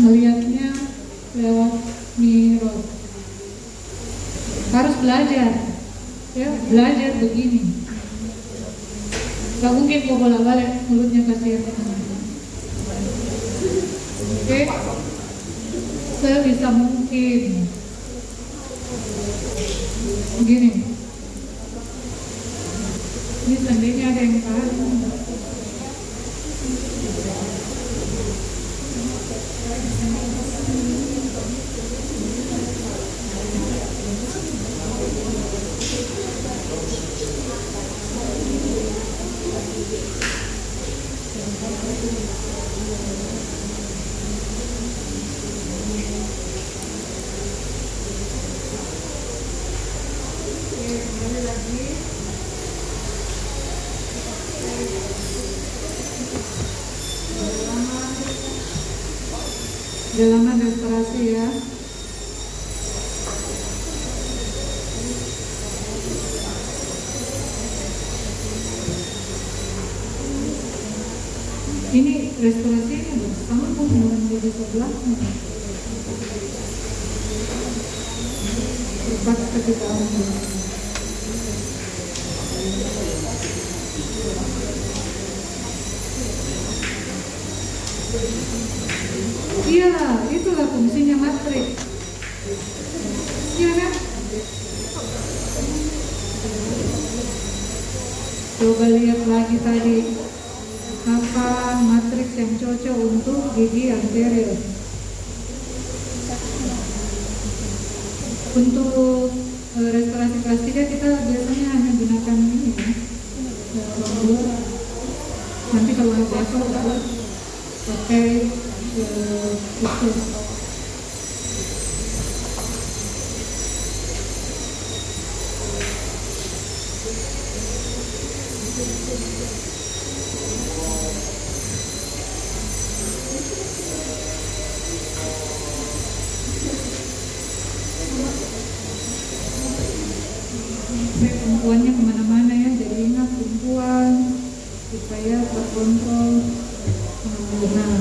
melihatnya lewat mirror. Harus belajar, ya belajar begini. Gak mungkin kau bolak-balik mulutnya kasihan. Oke, sebisa mungkin begini. Ini seandainya ada yang tahan. Dalaman restorasi ya. Ini restorasinya sama pun dengan di sebelah. Cepat ketika iya, itulah fungsinya matriks. Iya kan? Coba lihat lagi tadi apa matriks yang cocok untuk gigi anterior. Untuk restorasi kelas 3 kita biasanya hanya gunakan ini ya, rombol. Nanti kalau level pakai itu. Tumpuannya kemana-mana ya, jadi ingat tumpuan supaya terkontrol. Nah,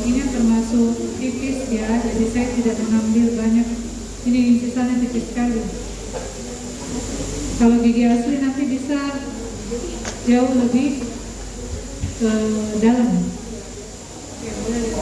ini termasuk tipis ya, jadi saya tidak mengambil banyak. Ini sisanya tipis sekali. Kalau gigi asli nanti bisa jauh lebih ke dalam. Oke, boleh.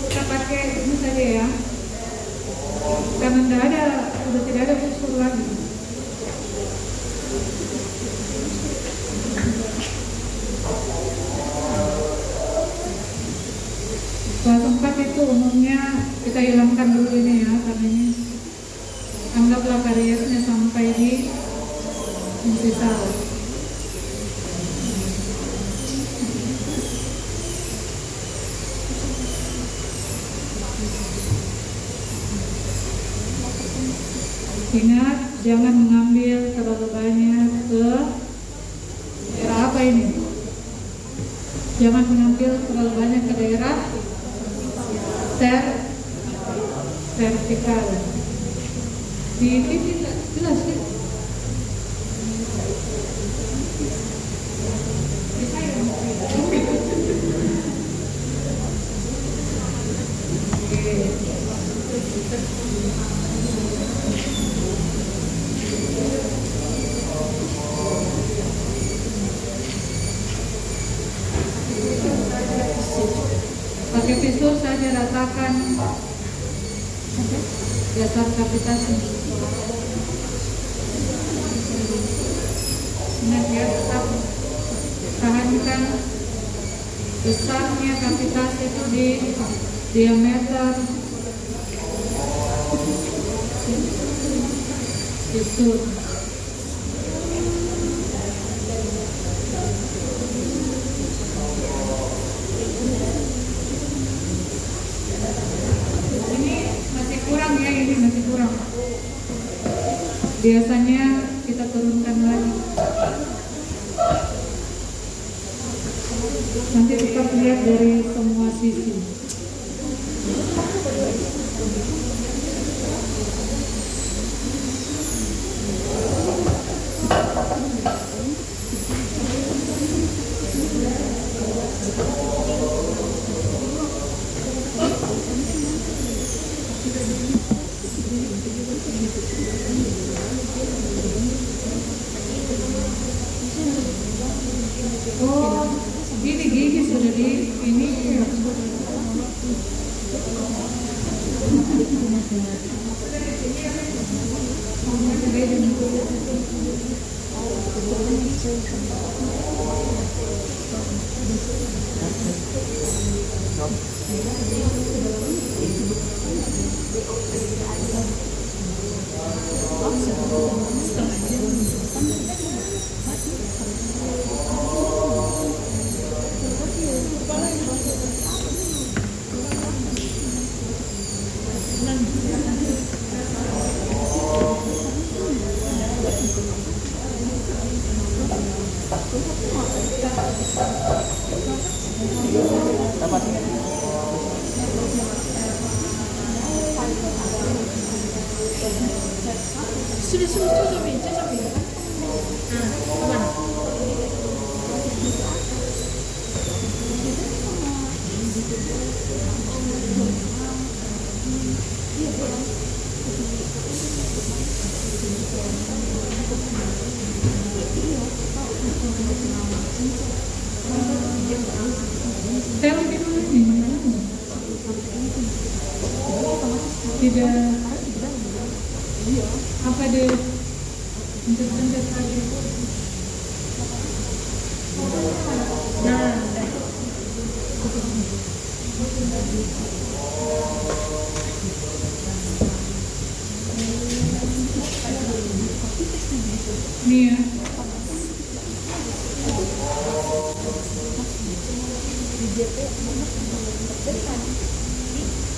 Kita pakai ini saja ya, karena sudah tidak ada unsur lagi. Kelas 4 itu umumnya kita hilangkan dulu ini ya, karena ini anggaplah kariesnya sampai di insisal. Ingat, jangan mengambil terlalu banyak ke daerah apa ini? Jangan mengambil terlalu banyak ke daerah vertikal. Di ini jelas ya? Pakai pisau saja ratakan dasar kavitasnya. Ingat ya, tetap tahankan besarnya kavitas itu di diameter pisau. Ini masih kurang. Biasanya kita turunkan lagi. Nanti kita lihat dari semua sisi. Oh, ini gigi sudah di ini sudah cobain ya kan? Nah, gimana? saya mungkin dulu nih tidak apa deh pencet lagi. Nah, Nih ya.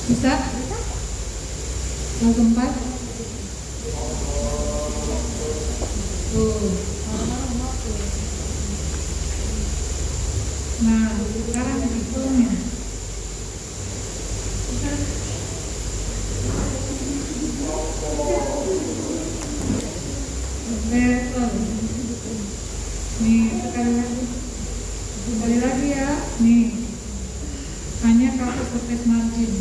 Bisa? Langsung 4. Tuh. Nah, sekarang hitungnya. Betul. Nih, sekali lagi ya. Nih, hanya cover surface margin.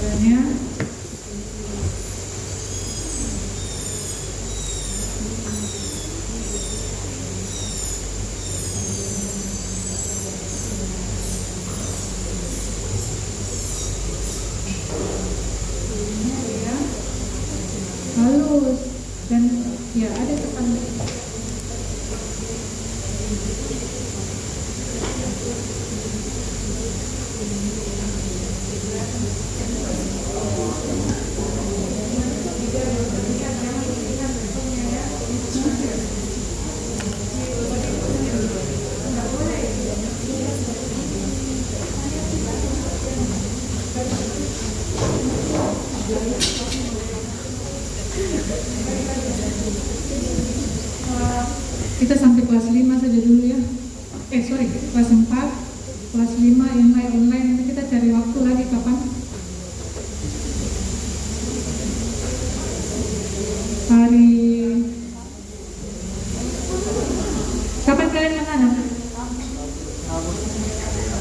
Caranya ya, halus dan ya ada tekanan. Kita sampai kelas 5 saja dulu ya. Kelas 4, kelas 5 online. Nanti kita cari waktu lagi kapan? Kapan kalian menganak?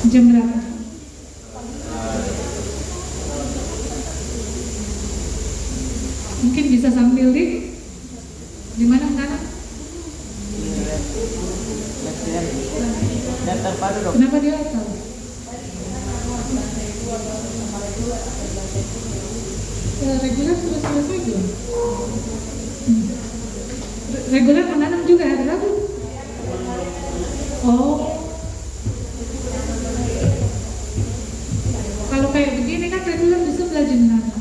Jam berapa? Mungkin bisa sambil di mana menganak? Kenapa dia tahu? Reguler sudah selesai belum? Reguler menanam juga hari Rabu? Oh, kalau kayak begini kan reguler di sebelah aja menanam.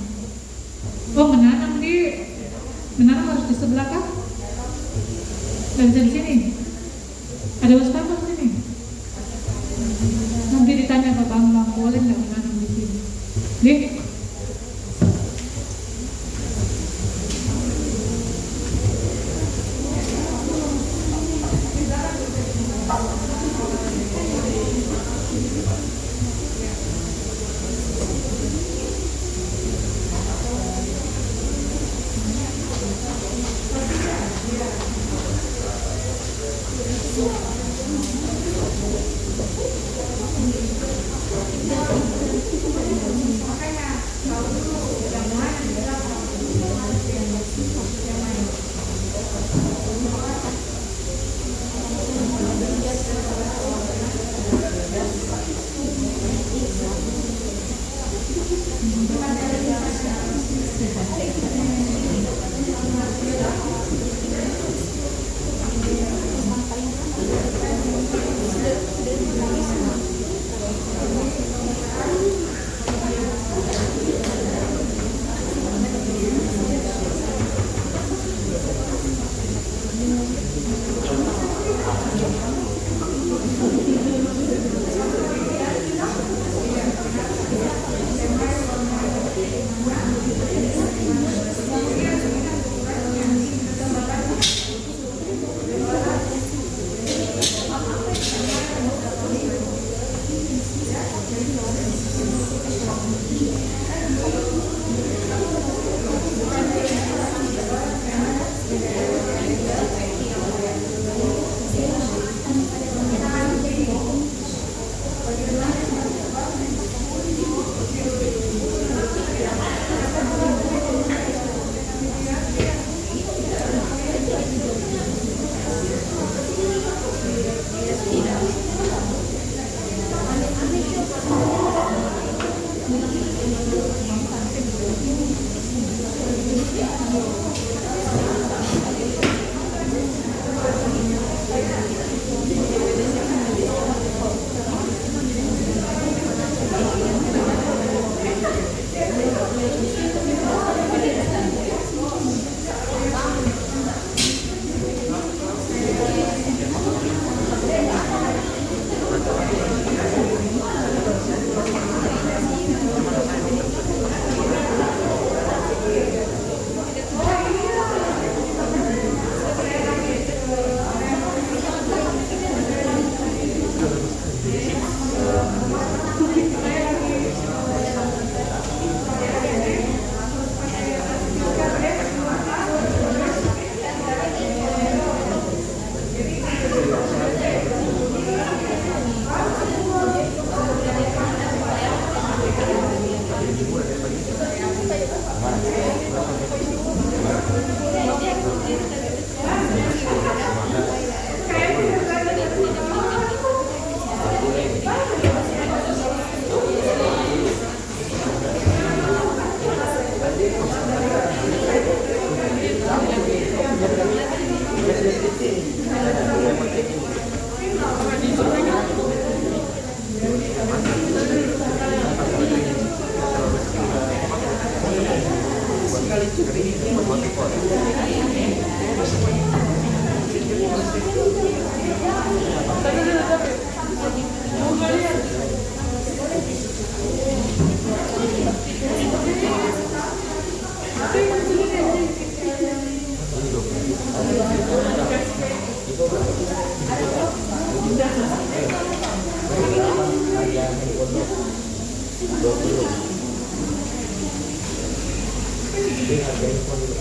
Oh, menanam harus di sebelah kan? Gak bisa di sini. Ada wastafel sini. Nanti ditanya ke Bambang, boleh nggak menanam di sini? Nih. Makanya 20. Ini harga handphone